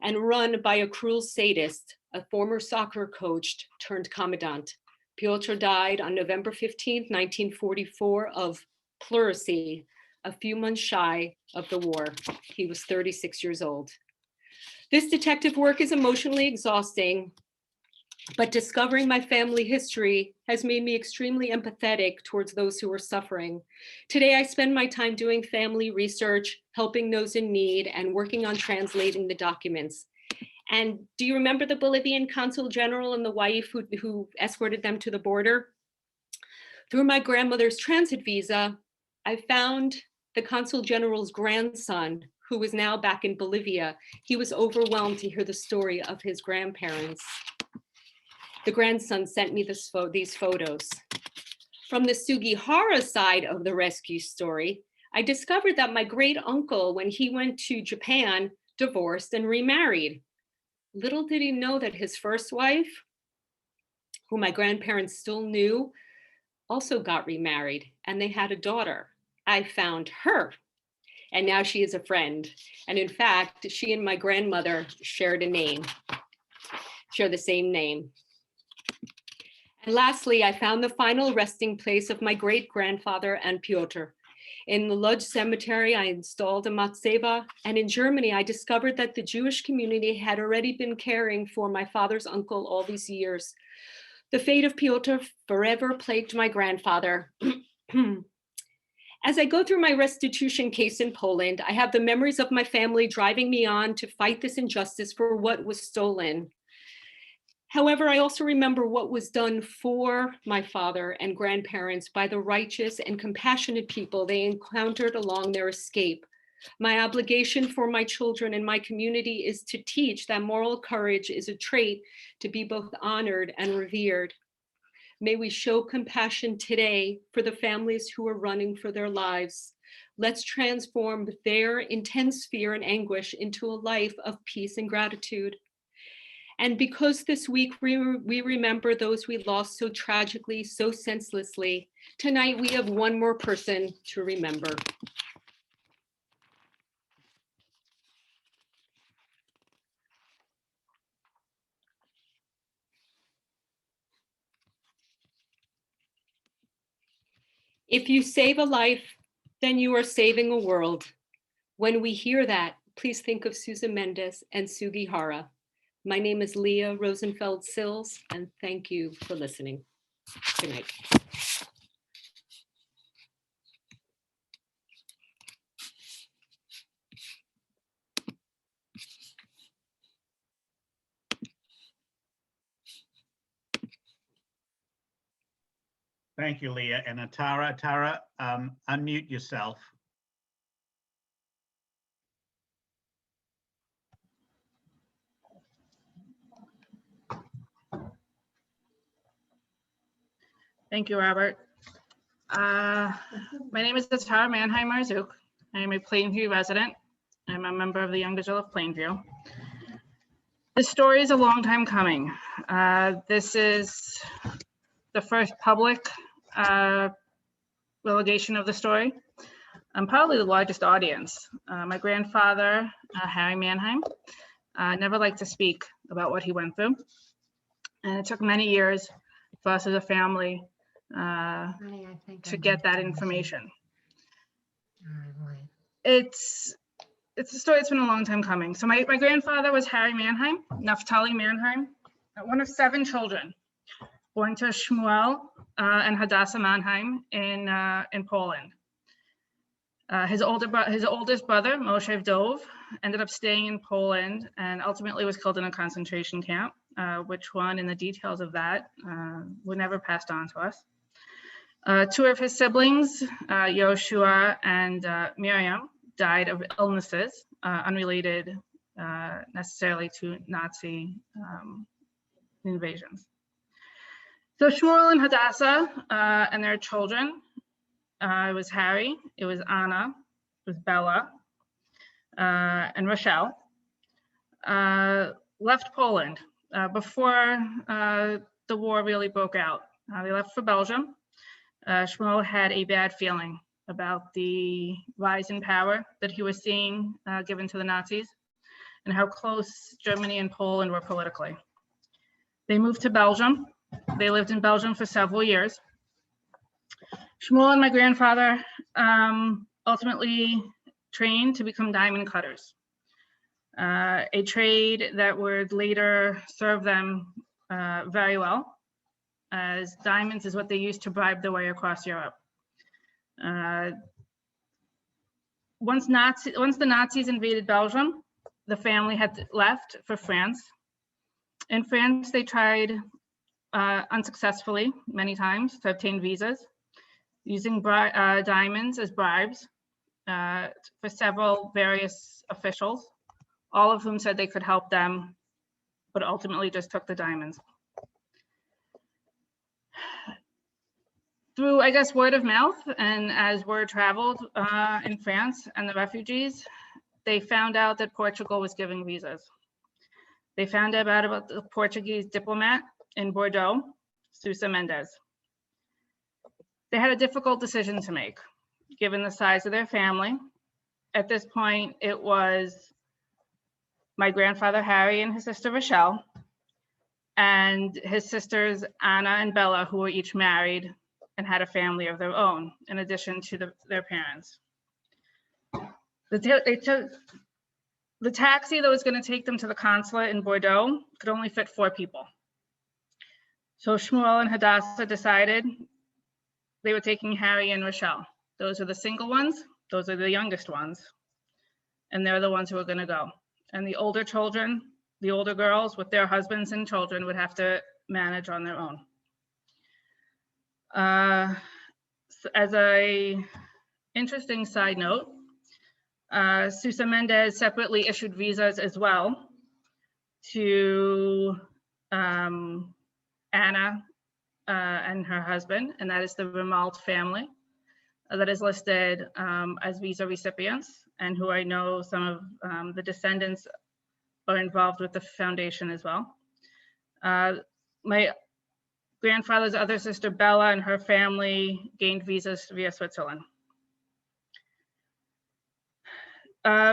and run by a cruel sadist, a former soccer coach turned commandant. Piotr died on November 15, 1944 of pleurisy, a few months shy of the war. He was 36 years old. This detective work is emotionally exhausting, but discovering my family history has made me extremely empathetic towards those who are suffering. Today, I spend my time doing family research, helping those in need, and working on translating the documents. And do you remember the Bolivian consul general and the wife who escorted them to the border? Through my grandmother's transit visa, I found the consul general's grandson, who is now back in Bolivia. He was overwhelmed to hear the story of his grandparents. The grandson sent me these photos. From the Sugihara side of the rescue story, I discovered that my great uncle, when he went to Japan, divorced and remarried. Little did he know that his first wife, who my grandparents still knew, also got remarried, and they had a daughter. I found her, and now she is a friend. And in fact, she and my grandmother shared share the same name. And lastly, I found the final resting place of my great-grandfather and Piotr. In the Lodz cemetery, I installed a matzeva, and in Germany, I discovered that the Jewish community had already been caring for my father's uncle all these years. The fate of Piotr forever plagued my grandfather. As I go through my restitution case in Poland, I have the memories of my family driving me on to fight this injustice for what was stolen. However, I also remember what was done for my father and grandparents by the righteous and compassionate people they encountered along their escape. My obligation for my children and my community is to teach that moral courage is a trait to be both honored and revered. May we show compassion today for the families who are running for their lives. Let's transform their intense fear and anguish into a life of peace and gratitude. And because this week we remember those we lost so tragically, so senselessly, tonight we have one more person to remember. If you save a life, then you are saving a world. When we hear that, please think of Susan Mendez and Sugihara. My name is Leah Rosenfeld Sills, and thank you for listening. Good night. Thank you, Leah. And Tara, unmute yourself. Thank you, Robert. My name is Tara Mannheim-Marzouk. I am a Plainview resident. I'm a member of the Young Vigil of Plainview. This story is a long time coming. This is the first public relegation of the story. I'm probably the largest audience. My grandfather, Harry Mannheim, never liked to speak about what he went through. And it took many years for us as a family to get that information. It's a story that's been a long time coming. So my grandfather was Harry Mannheim, Naftali Mannheim, one of 7 children, born to Shmuel and Hadassah Mannheim in Poland. His oldest brother, Moshe Dov, ended up staying in Poland and ultimately was killed in a concentration camp, which one and the details of that were never passed on to us. 2 of his siblings, Yoshua and Miriam, died of illnesses unrelated necessarily to Nazi invasions. So Shmuel and Hadassah and their children, it was Harry, it was Anna, it was Bella, and Rochelle, left Poland before the war really broke out. They left for Belgium. Shmuel had a bad feeling about the rise in power that he was seeing given to the Nazis and how close Germany and Poland were politically. They moved to Belgium. They lived in Belgium for several years. Shmuel and my grandfather ultimately trained to become diamond cutters, a trade that would later serve them very well, as diamonds is what they used to bribe their way across Europe. Once the Nazis invaded Belgium, the family had left for France. In France, they tried unsuccessfully many times to obtain visas, using diamonds as bribes for several various officials, all of whom said they could help them, but ultimately just took the diamonds. Through, I guess, word of mouth, and as word traveled in France and the refugees, they found out that Portugal was giving visas. They found out about the Portuguese diplomat in Bordeaux, Susa Mendez. They had a difficult decision to make, given the size of their family. At this point, it was my grandfather, Harry, and his sister, Rochelle, and his sisters, Anna and Bella, who were each married and had a family of their own, in addition to their parents. The taxi that was going to take them to the consulate in Bordeaux could only fit 4 people. So Shmuel and Hadassah decided they were taking Harry and Rochelle. Those are the single ones, those are the youngest ones, and they're the ones who are going to go. And the older children, the older girls with their husbands and children would have to manage on their own. As a interesting side note, Susa Mendez separately issued visas as well to Anna and her husband, and that is the Remalt family that is listed as visa recipients, and who I know some of the descendants are involved with the foundation as well. My grandfather's other sister, Bella, and her family gained visas via Switzerland.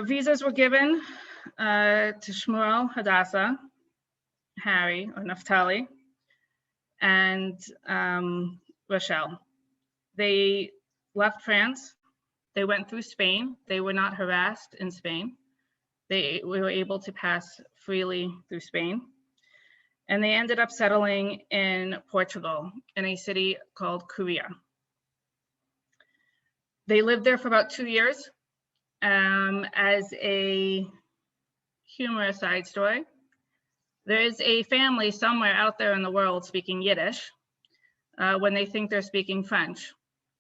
Visas were given to Shmuel, Hadassah, Harry, or Naphtali, and Rochelle. They left France. They went through Spain. They were not harassed in Spain. They were able to pass freely through Spain. And they ended up settling in Portugal in a city called Coria. They lived there for about 2 years. As a humorous side story, there is a family somewhere out there in the world speaking Yiddish when they think they're speaking French,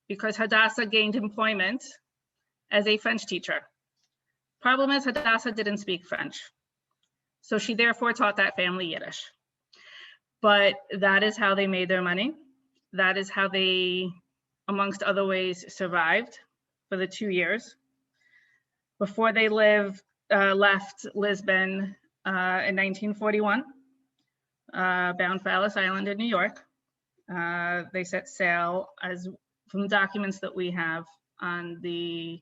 because Hadassah gained employment as a French teacher. Problem is, Hadassah didn't speak French, so she therefore taught that family Yiddish. But that is how they made their money. That is how they, amongst other ways, survived for the 2 years before they left Lisbon in 1941, bound for Ellis Island in New York. They set sail, as from the documents that we have, on the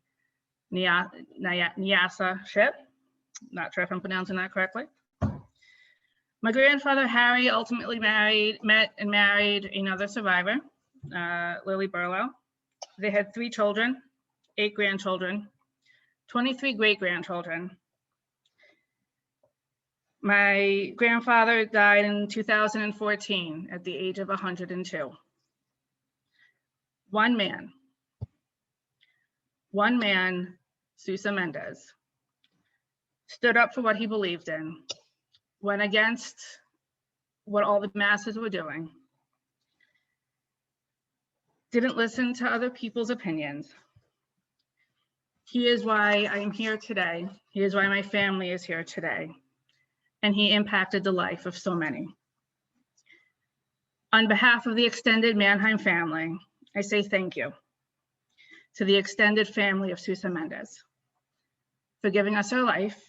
Nyasa ship. Not sure if I'm pronouncing that correctly. My grandfather, Harry, ultimately met and married another survivor, Lily Burlow. They had 3 children, 8 grandchildren, 23 great-grandchildren. My grandfather died in 2014 at the age of 102. One man, Sousa Mendez, stood up for what he believed in, went against what all the masses were doing, didn't listen to other people's opinions. He is why I am here today. He is why my family is here today. And he impacted the life of so many. On behalf of the extended Mannheim family, I say thank you to the extended family of Sousa Mendez for giving us our life,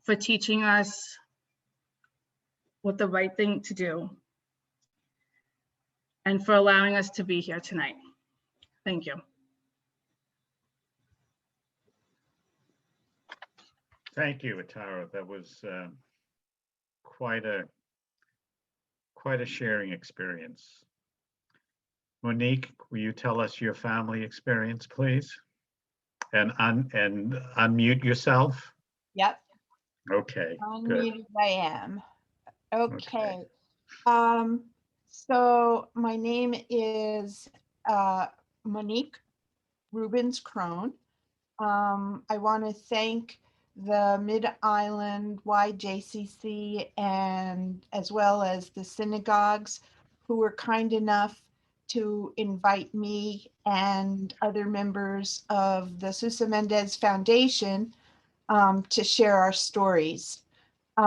for teaching us what the right thing to do, and for allowing us to be here tonight. Thank you. Thank you, Atara. That was quite a sharing experience. Monique, will you tell us your family experience, please? And unmute yourself. Yep. Okay. Unmuted Good. I am. Okay. So my name is Monique Rubens Crone. I want to thank the Mid-Island YJCC and as well as the synagogues who were kind enough to invite me and other members of the Sousa Mendez Foundation to share our stories. So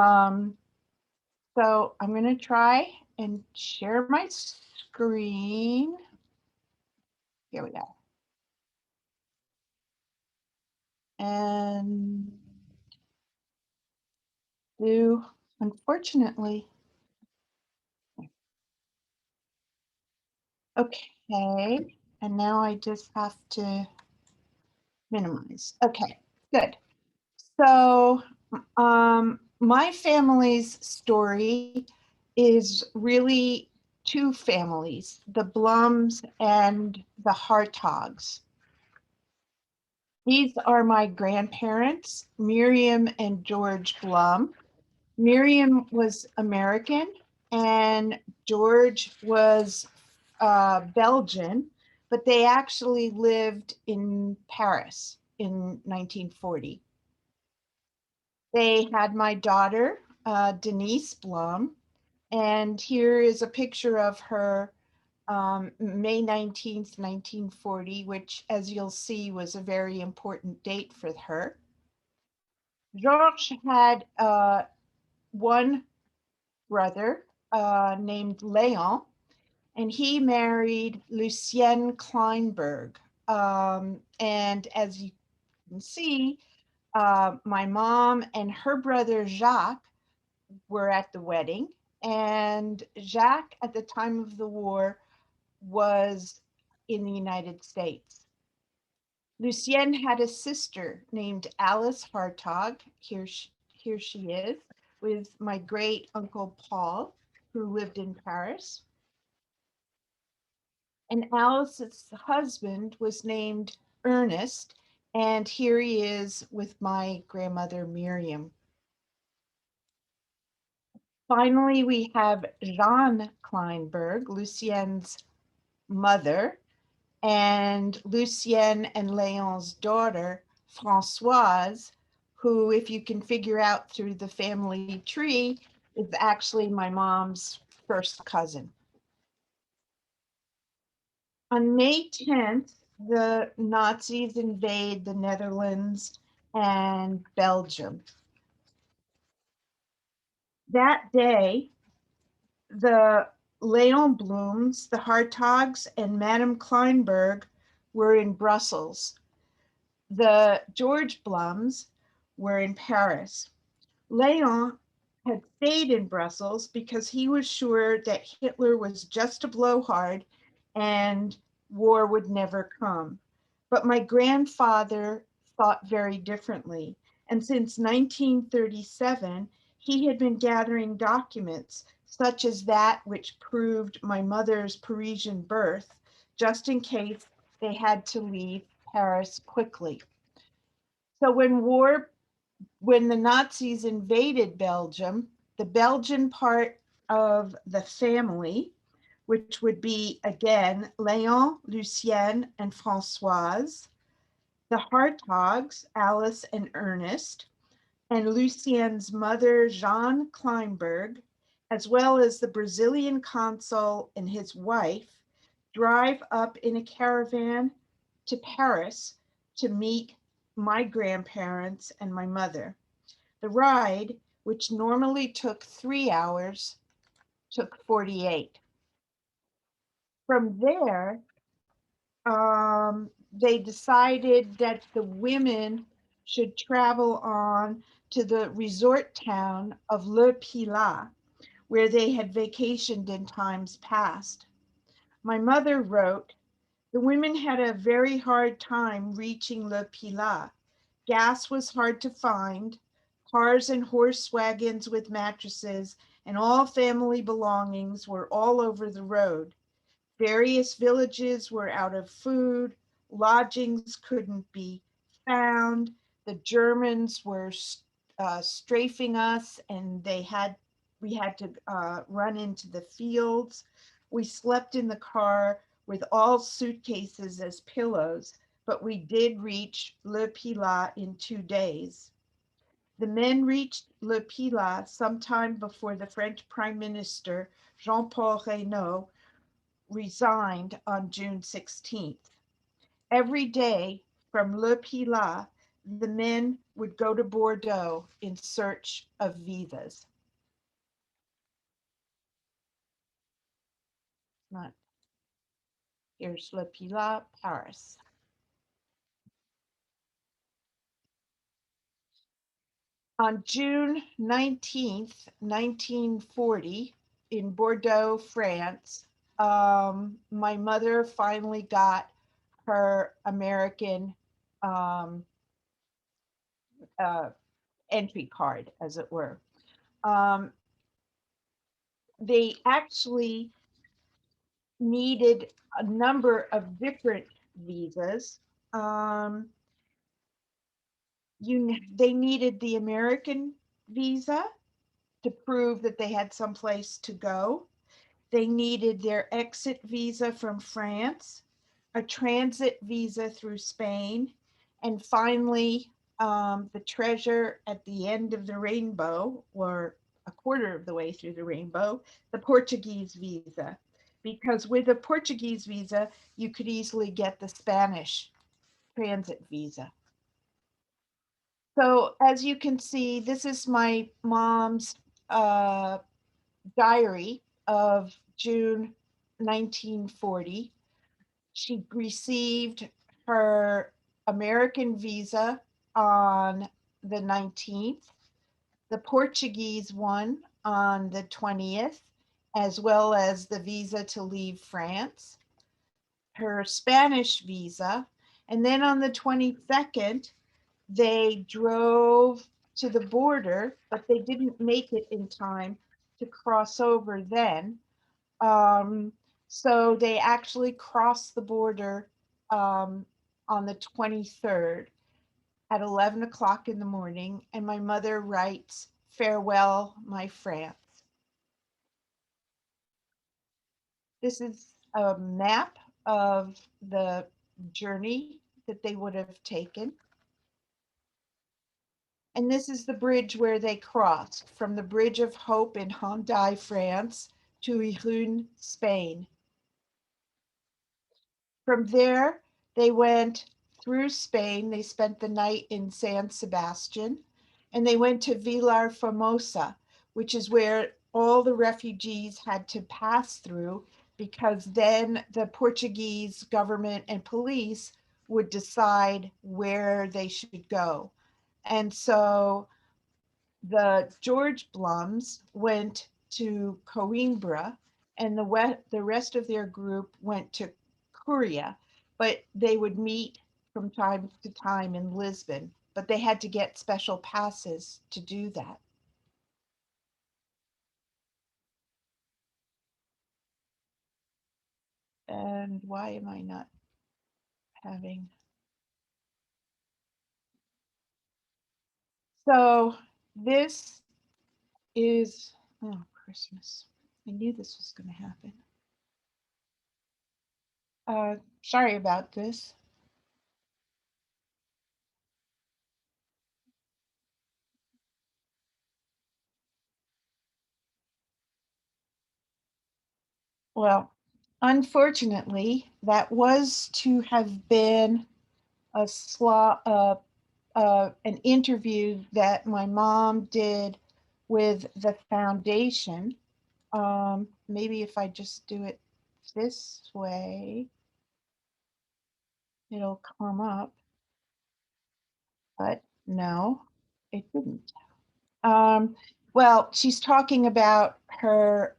I'm going to try and share my screen. Here we go. And unfortunately, okay. And now I just have to minimize. Okay, good. So my family's story is really 2 families, the Blums and the Hartogs. These are my grandparents, Miriam and George Blum. Miriam was American and George was Belgian, but they actually lived in Paris in 1940. They had my daughter, Denise Blum, and here is a picture of her May 19th, 1940, which, as you'll see, was a very important date for her. Georges had one brother named Léon, and he married Lucienne Kleinberg. And as you can see, my mom and her brother Jacques were at the wedding, and Jacques at the time of the war was in the United States. Lucienne had a sister named Alice Hartog. Here she is with my great uncle Paul, who lived in Paris. And Alice's husband was named Ernest, and here he is with my grandmother Miriam. Finally, we have Jeanne Kleinberg, Lucienne's mother, and Lucienne and Léon's daughter, Françoise, who, if you can figure out through the family tree, is actually my mom's first cousin. On May 10th, the Nazis invade the Netherlands and Belgium. That day, the Léon Blums, the Hartogs, and Madame Kleinberg were in Brussels. The George Blums were in Paris. Léon had stayed in Brussels because he was sure that Hitler was just a blowhard and war would never come. But my grandfather thought very differently. And since 1937, he had been gathering documents such as that which proved my mother's Parisian birth, just in case they had to leave Paris quickly. So when the Nazis invaded Belgium, the Belgian part of the family, which would be again Léon, Lucienne, and Françoise, the Hartogs, Alice and Ernest, and Lucienne's mother, Jeanne Kleinberg, as well as the Brazilian consul and his wife, drive up in a caravan to Paris to meet my grandparents and my mother. The ride, which normally took 3 hours, took 48. From there, they decided that the women should travel on to the resort town of Le Pilat, where they had vacationed in times past. My mother wrote, the women had a very hard time reaching Le Pilat. Gas was hard to find. Cars and horse wagons with mattresses and all family belongings were all over the road. Various villages were out of food. Lodgings couldn't be found. The Germans were strafing us, and we had to run into the fields. We slept in the car with all suitcases as pillows, but we did reach Le Pilat in 2 days. The men reached Le Pilat sometime before the French Prime Minister, Jean-Paul Reynaud, resigned on June 16th. Every day from Le Pilat, the men would go to Bordeaux in search of visas. Here's Le Pilat, Paris. On June 19th, 1940, in Bordeaux, France, my mother finally got her American entry card, as it were. They actually needed a number of different visas. They needed the American visa to prove that they had someplace to go. They needed their exit visa from France, a transit visa through Spain, and finally, the treasure at the end of the rainbow, or a quarter of the way through the rainbow, the Portuguese visa. Because with a Portuguese visa, you could easily get the Spanish transit visa. So as you can see, this is my mom's diary of June 1940. She received her American visa on the 19th, the Portuguese one on the 20th, as well as the visa to leave France, her Spanish visa, and then on the 22nd, they drove to the border, but they didn't make it in time to cross over then. So they actually crossed the border on the 23rd at 11 o'clock in the morning, and my mother writes, "Farewell, my France." This is a map of the journey that they would have taken. And this is the bridge where they crossed from the Bridge of Hope in Hendaye, France to Irun, Spain. From there, they went through Spain. They spent the night in San Sebastian, and they went to Vilar Formosa, which is where all the refugees had to pass through, because then the Portuguese government and police would decide where they should go. And so the George Blums went to Coimbra, and the rest of their group went to Curia, but they would meet from time to time in Lisbon, but they had to get special passes to do that. And why am I not having? So this is, oh, Christmas. I knew this was going to happen. Sorry about this. Well, unfortunately, that was to have been a an interview that my mom did with the foundation. Maybe if I just do it this way, it'll come up, but no, it didn't. Well, she's talking about her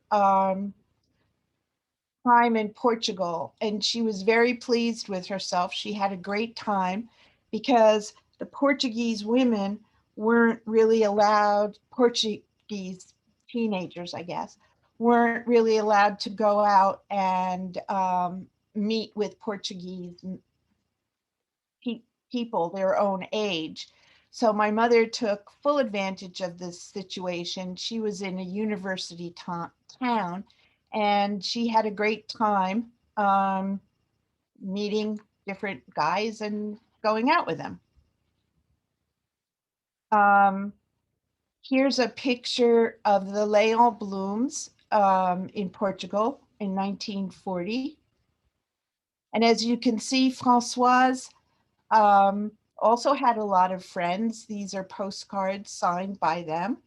time in Portugal, and she was very pleased with herself. She had a great time because the Portuguese women weren't really allowed, Portuguese teenagers, I guess, weren't really allowed to go out and meet with Portuguese people their own age. So my mother took full advantage of this situation. She was in a university town, and she had a great time meeting different guys and going out with them. Here's a picture of the Leon Blums in Portugal in 1940. And as you can see, Françoise also had a lot of friends. These are postcards signed by them.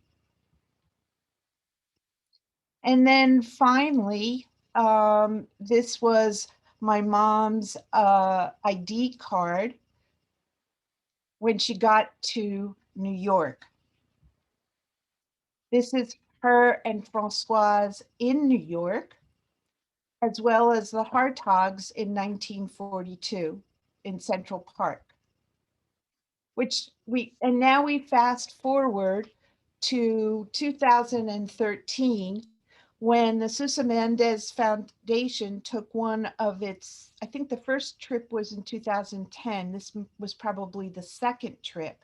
And then finally, this was my mom's ID card when she got to New York. This is her and Françoise in New York, as well as the Hartogs in 1942 in Central Park. And now we fast forward to 2013, when the Sousa Mendes Foundation took one of its, I think the first trip was in 2010. This was probably the second trip.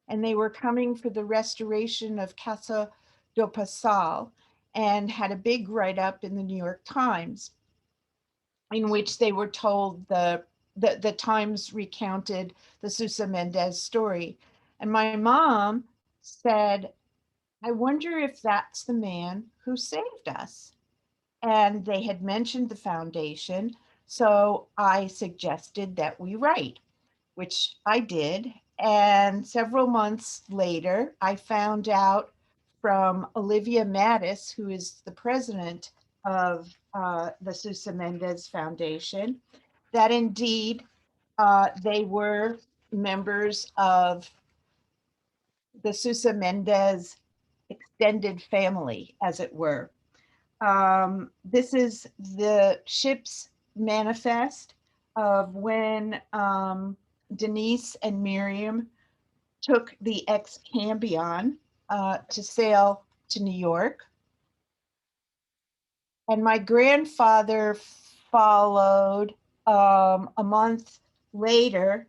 And they were coming for the restoration of Casa do Passal, and had a big write-up in the New York Times, in which they were told the Times recounted the Sousa Mendes story. And my mom said, "I wonder if that's the man who saved us." And they had mentioned the foundation. So I suggested that we write, which I did. And several months later, I found out from Olivia Mattis, who is the president of the Sousa Mendes Foundation, that indeed they were members of the Sousa Mendes extended family, as it were. This is the ship's manifest of when Denise and Miriam took the ex-Cambion to sail to New York. And my grandfather followed a month later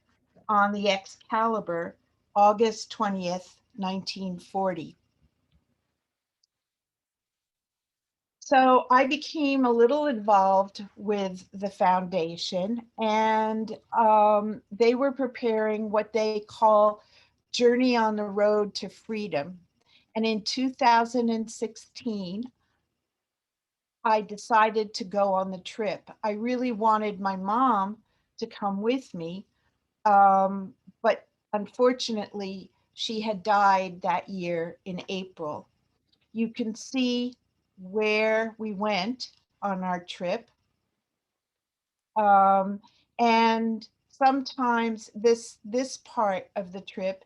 on the Excalibur, August 20th, 1940. So I became a little involved with the foundation, and they were preparing what they call Journey on the Road to Freedom. And in 2016, I decided to go on the trip. I really wanted my mom to come with me, but unfortunately, she had died that year in April. You can see where we went on our trip. And sometimes this part of the trip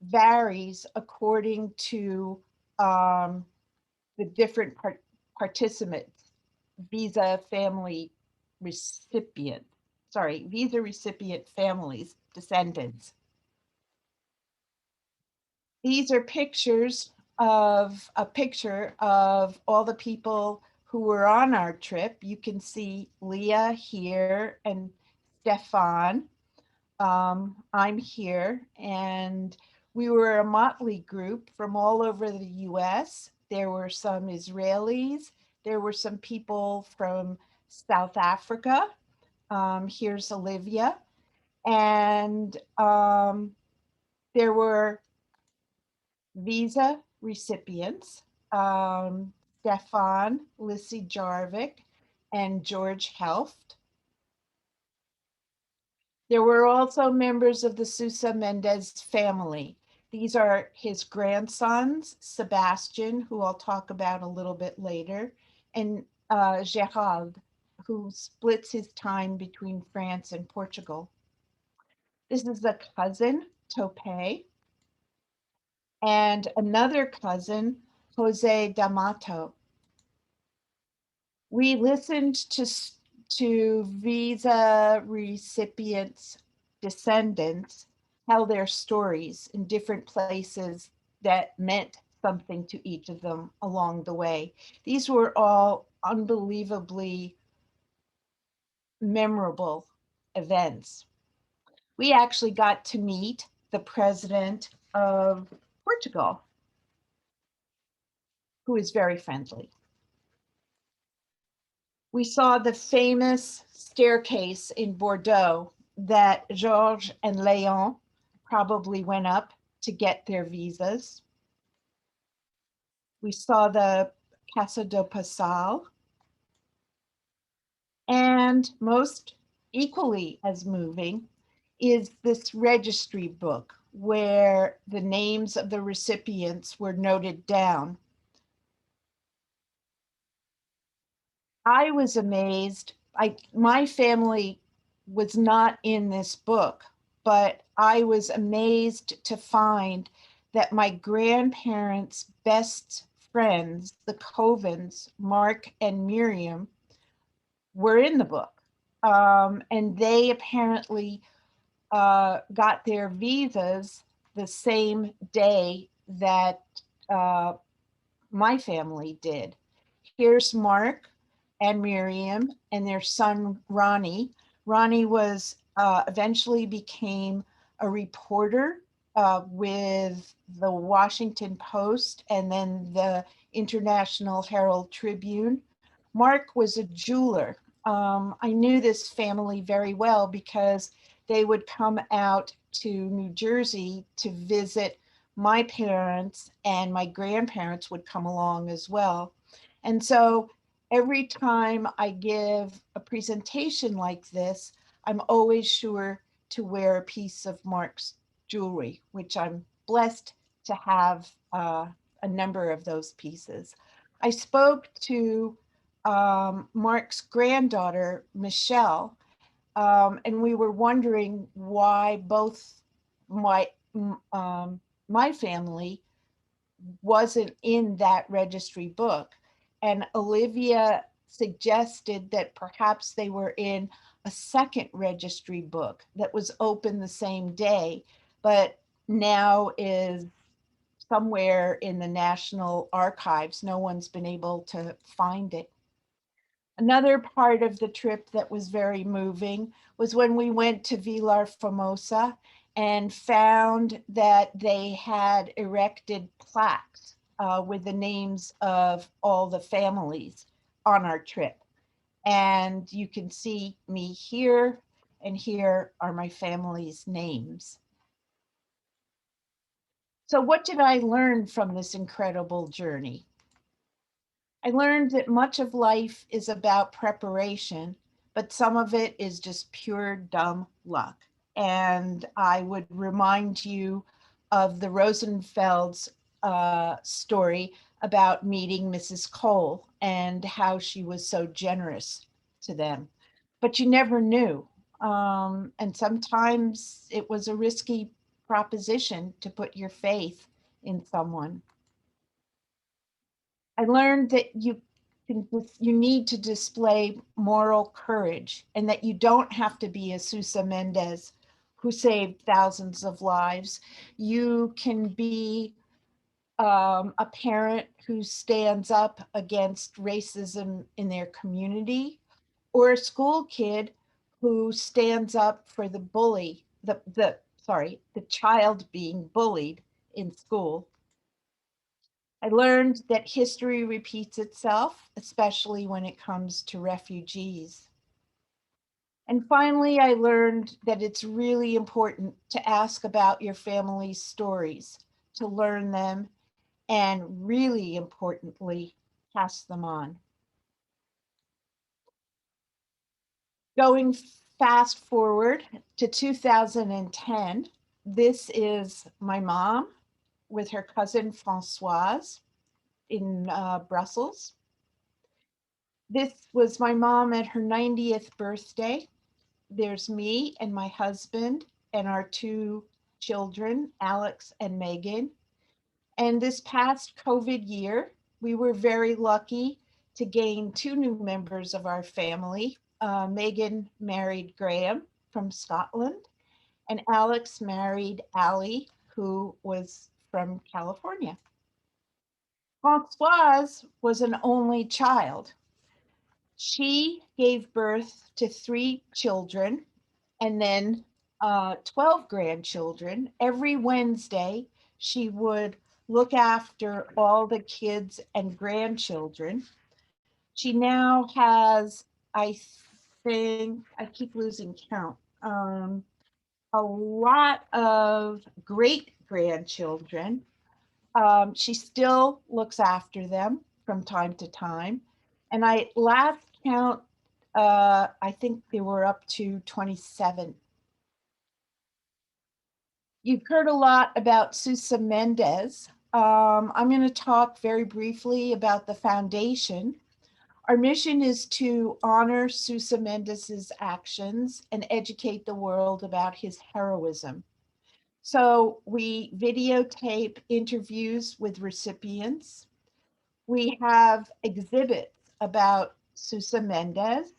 varies according to the different participants, visa recipient families, descendants. These are pictures of a picture of all the people who were on our trip. You can see Leah here and Stefan. I'm here, and we were a motley group from all over the US. There were some Israelis. There were some people from South Africa. Here's Olivia. And there were visa recipients, Stefan, Lissy Jarvik, and George Helft. There were also members of the Sousa Mendez family. These are his grandsons, Sebastian, who I'll talk about a little bit later, and Gerald, who splits his time between France and Portugal. This is a cousin, Tope, and another cousin, Jose D'Amato. We listened to visa recipients' descendants tell their stories in different places that meant something to each of them along the way. These were all unbelievably memorable events. We actually got to meet the president of Portugal, who is very friendly. We saw the famous staircase in Bordeaux that Georges and Léon probably went up to get their visas. We saw the Casa do Passal. And most equally as moving is this registry book where the names of the recipients were noted down. I was amazed. My family was not in this book, but I was amazed to find that my grandparents' best friends, the Covens, Mark and Miriam, were in the book. And they apparently got their visas the same day that my family did. Here's Mark and Miriam and their son, Ronnie. Ronnie was eventually became a reporter with the Washington Post and then the International Herald Tribune. Mark was a jeweler. I knew this family very well because they would come out to New Jersey to visit my parents, and my grandparents would come along as well. And so every time I give a presentation like this, I'm always sure to wear a piece of Mark's jewelry, which I'm blessed to have a number of those pieces. I spoke to Mark's granddaughter, Michelle, and we were wondering why both my family wasn't in that registry book. And Olivia suggested that perhaps they were in a second registry book that was open the same day, but now is somewhere in the National Archives. No one's been able to find it. Another part of the trip that was very moving was when we went to Vilar Formosa and found that they had erected plaques with the names of all the families on our trip. And you can see me here, and here are my family's names. So what did I learn from this incredible journey? I learned that much of life is about preparation, but some of it is just pure dumb luck. And I would remind you of the Rosenfeld's story about meeting Mrs. Cole and how she was so generous to them. But you never knew. And sometimes it was a risky proposition to put your faith in someone. I learned that you need to display moral courage and that you don't have to be a Sousa Mendez who saved thousands of lives. You can be a parent who stands up against racism in their community, or a school kid who stands up for the child being bullied in school. I learned that history repeats itself, especially when it comes to refugees. And finally, I learned that it's really important to ask about your family's stories, to learn them, and really importantly, pass them on. Going fast forward to 2010, this is my mom with her cousin Françoise in Brussels. This was my mom at her 90th birthday. There's me and my husband and our two children, Alex and Megan. And this past COVID year, we were very lucky to gain two new members of our family. Megan married Graham from Scotland, and Alex married Ali, who was from California. Françoise was an only child. She gave birth to 3 children and then 12 grandchildren. Every Wednesday, she would look after all the kids and grandchildren. She now has, I think, I keep losing count, a lot of great grandchildren. She still looks after them from time to time. And I last count, I think they were up to 27. You've heard a lot about Sousa Mendez. I'm going to talk very briefly about the foundation. Our mission is to honor Sousa Mendez's actions and educate the world about his heroism. So we videotape interviews with recipients. We have exhibits about Sousa Mendez.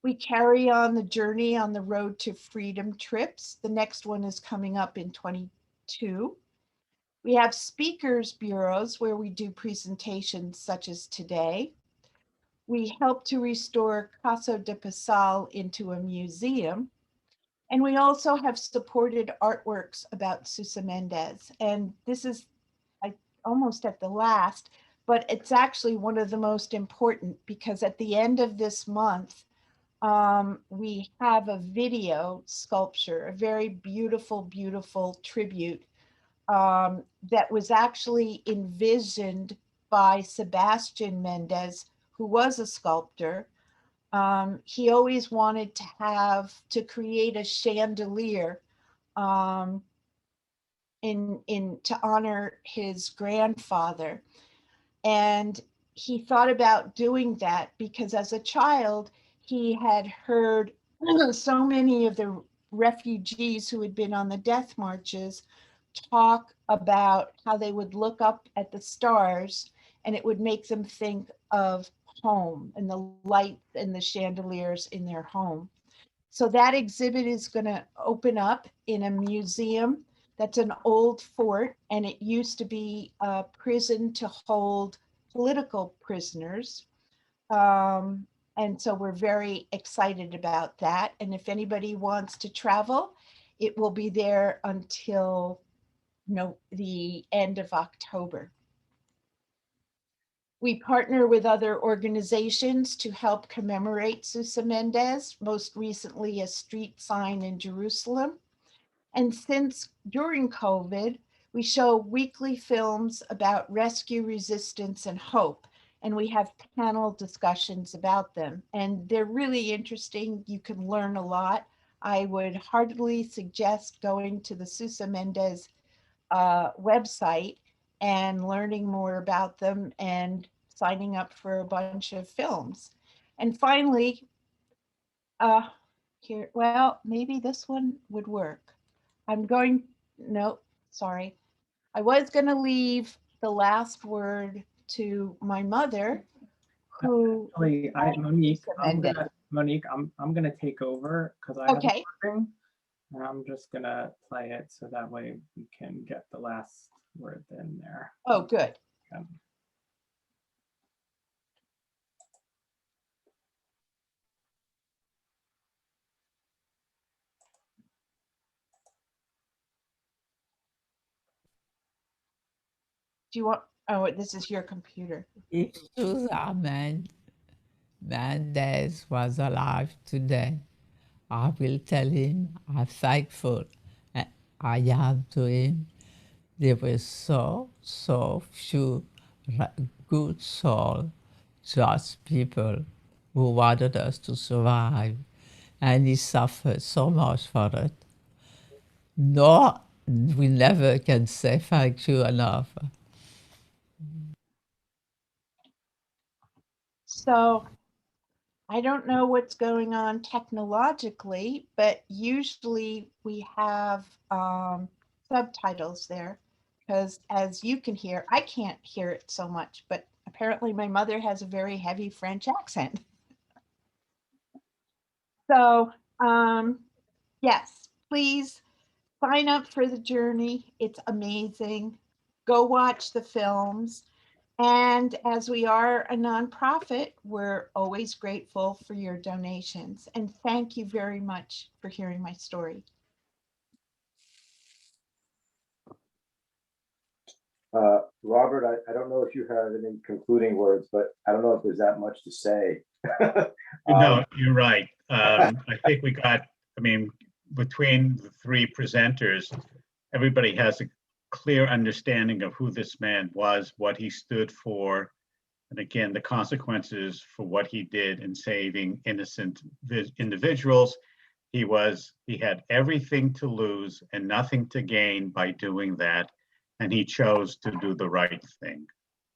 We carry on the journey on the Road to Freedom trips. The next one is coming up in 22. We have speakers bureaus where we do presentations such as today. We help to restore Casa de Pasal into a museum. And we also have supported artworks about Sousa Mendez. And this is almost at the last, but it's actually one of the most important because at the end of this month, we have a video sculpture, a very beautiful, beautiful tribute that was actually envisioned by Sebastian Mendez, who was a sculptor. He always wanted to create a chandelier to honor his grandfather. And he thought about doing that because as a child, he had heard so many of the refugees who had been on the death marches talk about how they would look up at the stars and it would make them think of home and the light and the chandeliers in their home. So that exhibit is going to open up in a museum that's an old fort, and it used to be a prison to hold political prisoners. And so we're very excited about that. And if anybody wants to travel, it will be there until the end of October. We partner with other organizations to help commemorate Sousa Mendez, most recently a street sign in Jerusalem. And since during COVID, we show weekly films about rescue, resistance, and hope. And we have panel discussions about them. And they're really interesting. You can learn a lot. I would heartily suggest going to the Sousa Mendez website and learning more about them and signing up for a bunch of films. And finally, here, well, maybe this one would work. No, sorry. I was going to leave the last word to my mother, who. Actually, Monique, I'm gonna take over because I have it working. And I'm just gonna play it so that way we can get the last word in there. Oh, good. Do you want, oh, this is your computer. If Sousa Mendez was alive today, I will tell him how thankful I am to him. There were so few good souls, just people who wanted us to survive, and he suffered so much for it. No, we never can say thank you enough. So I don't know what's going on technologically, but usually we have subtitles there because as you can hear, I can't hear it so much, but apparently my mother has a very heavy French accent. So yes, please sign up for the journey. It's amazing. Go watch the films. And as we are a nonprofit, we're always grateful for your donations. And thank you very much for hearing my story. Robert, I don't know if you have any concluding words, but I don't know if there's that much to say. No, you're right. I think we got, between the three presenters, everybody has a clear understanding of who this man was, what he stood for, and again, the consequences for what he did in saving innocent individuals. He had everything to lose and nothing to gain by doing that, and he chose to do the right thing.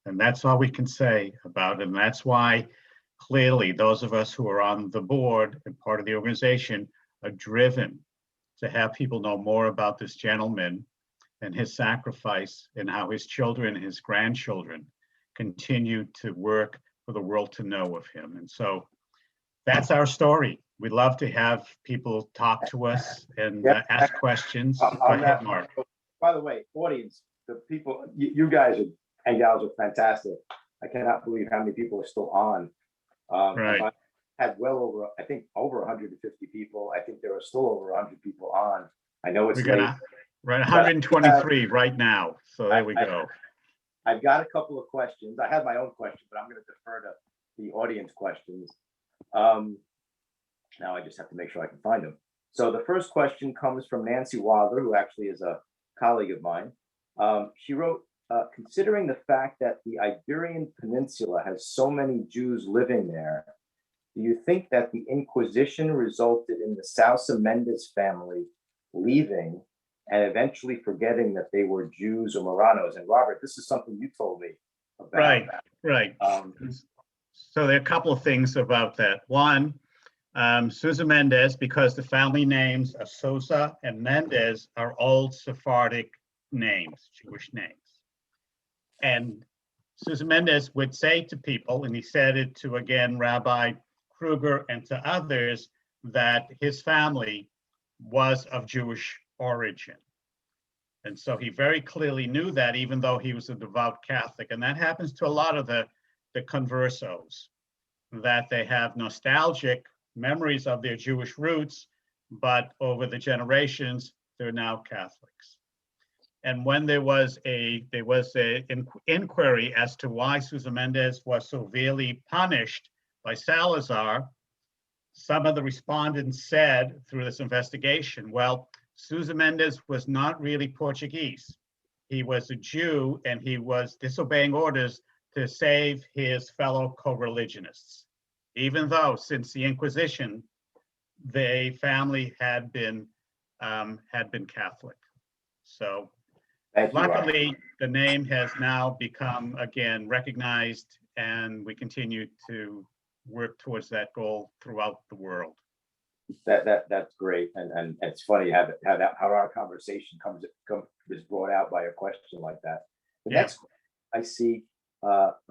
And that's all we can say about it. And that's why clearly those of us who are on the board and part of the organization are driven to have people know more about this gentleman and his sacrifice and how his children and his grandchildren continue to work for the world to know of him. And so that's our story. We love to have people talk to us and ask questions. Go ahead, Mark. By the way, audience, the people, you guys and gals are fantastic. I cannot believe how many people are still on. Right. I had well over, I think over 150 people. I think there are still over 100 people on. I know it's late. Right, 123 right now. So there we go. I've got a couple of questions. I had my own question, but I'm going to defer to the audience questions. Now I just have to make sure I can find them. So the first question comes from Nancy Wilder, who actually is a colleague of mine. She wrote, considering the fact that the Iberian Peninsula has so many Jews living there, do you think that the Inquisition resulted in the Sousa Mendez family leaving and eventually forgetting that they were Jews or Moranos? And Robert, this is something you told me about. Right. So there are a couple of things about that. One, Sousa Mendez, because the family names of Sousa and Mendez are old Sephardic names, Jewish names. And Susan Mendez would say to people, and he said it to, again, Rabbi Kruger and to others, that his family was of Jewish origin. And so he very clearly knew that, even though he was a devout Catholic. And that happens to a lot of the conversos, that they have nostalgic memories of their Jewish roots, but over the generations, they're now Catholics. And when there was an inquiry as to why Susan Mendez was severely punished by Salazar, some of the respondents said through this investigation, well, Susan Mendez was not really Portuguese. He was a Jew, and he was disobeying orders to save his fellow co-religionists, even though since the Inquisition, the family had been Catholic. So luckily, the name has now become, again, recognized, and we continue to work towards that goal throughout the world. That's great, and it's funny how our conversation is brought out by a question like that. The next I see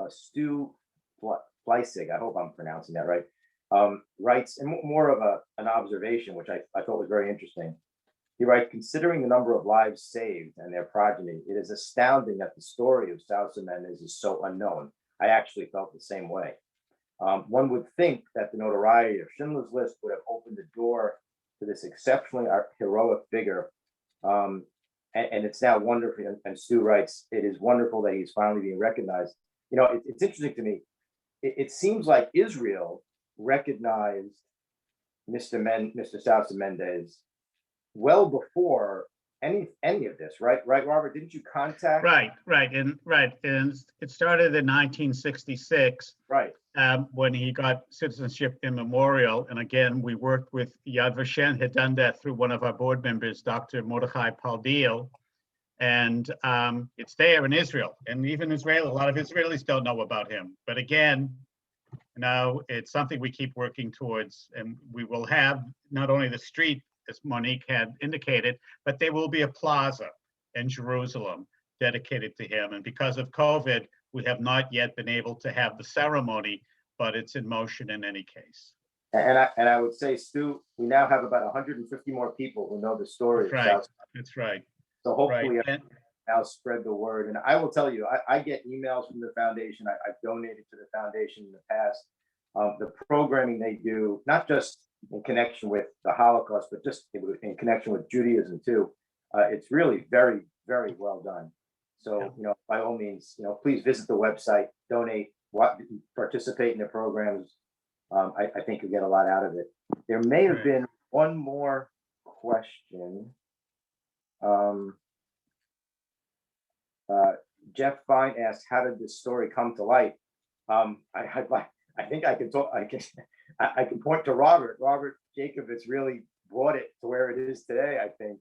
Stu Fleissig, I hope I'm pronouncing that right, writes, and more of an observation, which I thought was very interesting. He writes, considering the number of lives saved and their progeny, it is astounding that the story of Sousa Mendez is so unknown. I actually felt the same way. One would think that the notoriety of Schindler's List would have opened the door to this exceptionally heroic figure. And it's now wonderful, and Stu writes, it is wonderful that he's finally being recognized. You know, it's interesting to me. It seems like Israel recognized Mr. Sousa Mendez well before any of this, right, Robert? Didn't you contact? Right, and it started in 1966, right, when he got citizenship immemorial. And again, we worked with Yad Vashem, had done that through one of our board members, Dr. Mordechai Paldiel, and it's there in Israel. And even Israel, a lot of Israelis don't know about him. But again, now it's something we keep working towards, and we will have not only the street, as Monique had indicated, but there will be a plaza in Jerusalem dedicated to him. And because of COVID, we have not yet been able to have the ceremony, but it's in motion in any case. And I would say, Stu, we now have about 150 more people who know the story. That's right. So hopefully I'll spread the word. And I will tell you, I get emails from the foundation. I've donated to the foundation in the past. The programming they do, not just in connection with the Holocaust, but just in connection with Judaism too. It's really very, very well done. So, by all means, please visit the website, donate, participate in the programs. I think you'll get a lot out of it. There may have been one more question. Jeff Fine asked, how did this story come to light? I think I can talk. I can point to Robert. Robert Jacobitz really brought it to where it is today, I think.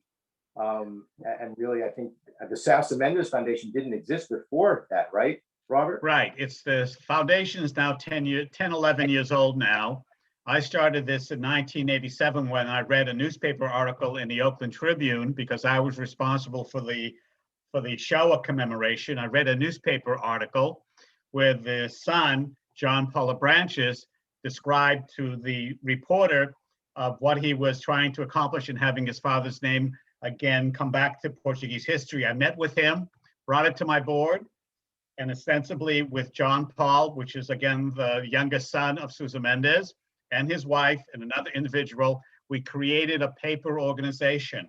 And really, I think the Sousa Mendez Foundation didn't exist before that, right, Robert? Right. It's the foundation is now 11 years old now. I started this in 1987 when I read a newspaper article in the Oakland Tribune, because I was responsible for the Shoah commemoration. I read a newspaper article where the son, John Paula Branches, described to the reporter of what he was trying to accomplish in having his father's name again come back to Portuguese history. I met with him, brought it to my board, and ostensibly with John Paul, which is again the youngest son of Sousa Mendez, and his wife and another individual, we created a paper organization.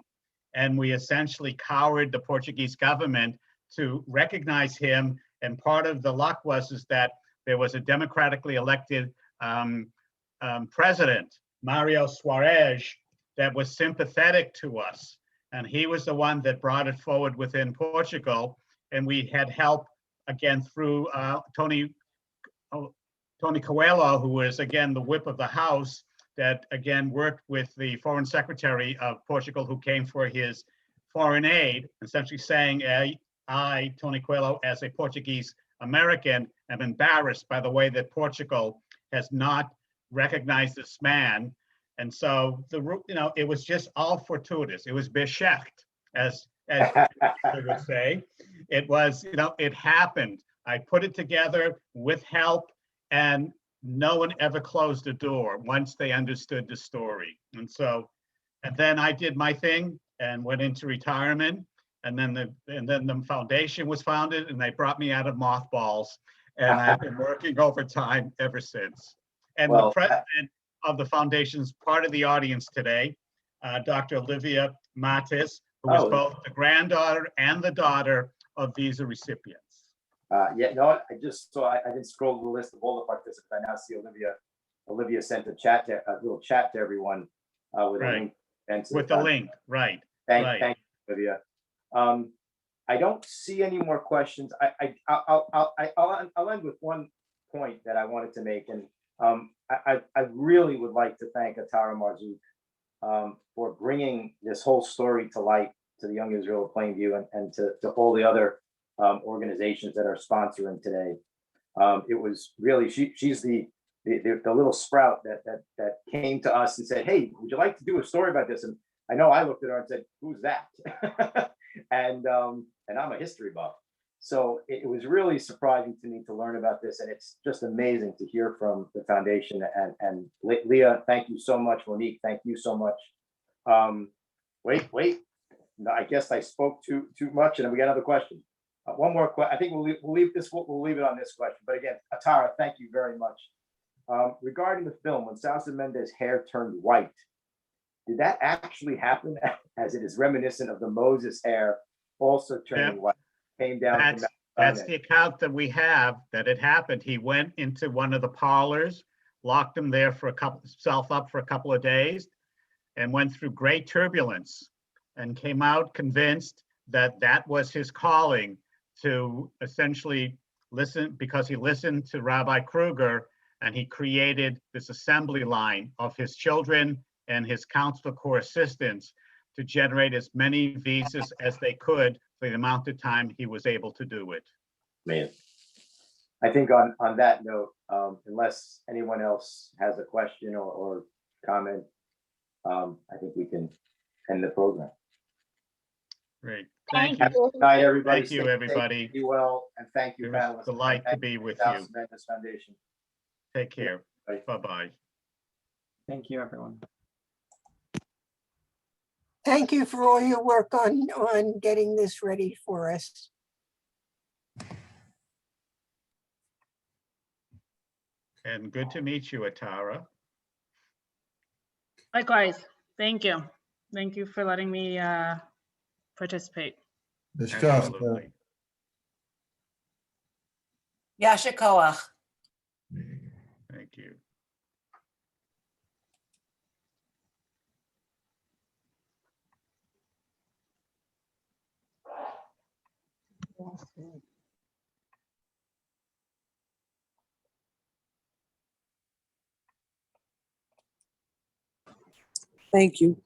And we essentially cowered the Portuguese government to recognize him. And part of the luck was that there was a democratically elected president, Mario Soares, that was sympathetic to us. And he was the one that brought it forward within Portugal. And we had help again through Tony Coelho, who was again the whip of the house, that again worked with the foreign secretary of Portugal, who came for his foreign aid, essentially saying, I, Tony Coelho, as a Portuguese American, am embarrassed by the way that Portugal has not recognized this man. And so it was just all fortuitous. It was beshecht, as as they would say. It was, it happened. I put it together with help, and no one ever closed the door once they understood the story. And then I did my thing and went into retirement. And then the foundation was founded, and they brought me out of mothballs. And I've been working overtime ever since. And the president of the foundation is part of the audience today, Dr. Olivia Matis, who is both the granddaughter and the daughter of visa recipients. Yeah, no, I just saw, I didn't scroll the list of all the participants. I now see Olivia sent a little chat to everyone with a link. With the link, right. Thank you, Olivia. I don't see any more questions. I'll end with one point that I wanted to make. And I really would like to thank Atara Marzouk for bringing this whole story to light to the Young Israel of Plainview and to all the other organizations that are sponsoring today. It was really, she's the little sprout that came to us and said, hey, would you like to do a story about this? And I know I looked at her and said, who's that? and I'm a history buff. So it was really surprising to me to learn about this. And it's just amazing to hear from the foundation. And Leah, thank you so much. Monique, thank you so much. Wait. No, I guess I spoke too much, and we got another question. One more question. I think we'll leave it on this question. But again, Atara, thank you very much. Regarding the film, when Sousa Mendes' hair turned white, did that actually happen, as it is reminiscent of the Moses hair also turning white? Came down. That's the account that we have, that it happened. He went into one of the parlors, locked him there himself up for a couple of days, and went through great turbulence, and came out convinced that that was his calling, to essentially listen, because he listened to Rabbi Kruger, and he created this assembly line of his children and his council corps assistants to generate as many visas as they could for the amount of time he was able to do it. Man, I think on that note, unless anyone else has a question or comment, I think we can end the program. Great. Thank you. Good night, everybody. Thank you, everybody. Be well, and thank you, panelists. It's a delight to be with you. Foundation. Take care. Bye-bye. Thank you, everyone. Thank you for all your work on getting this ready for us. And good to meet you, Atara. Likewise. Thank you. Thank you for letting me participate. Absolutely. Yasha Koach. Thank you. Thank you.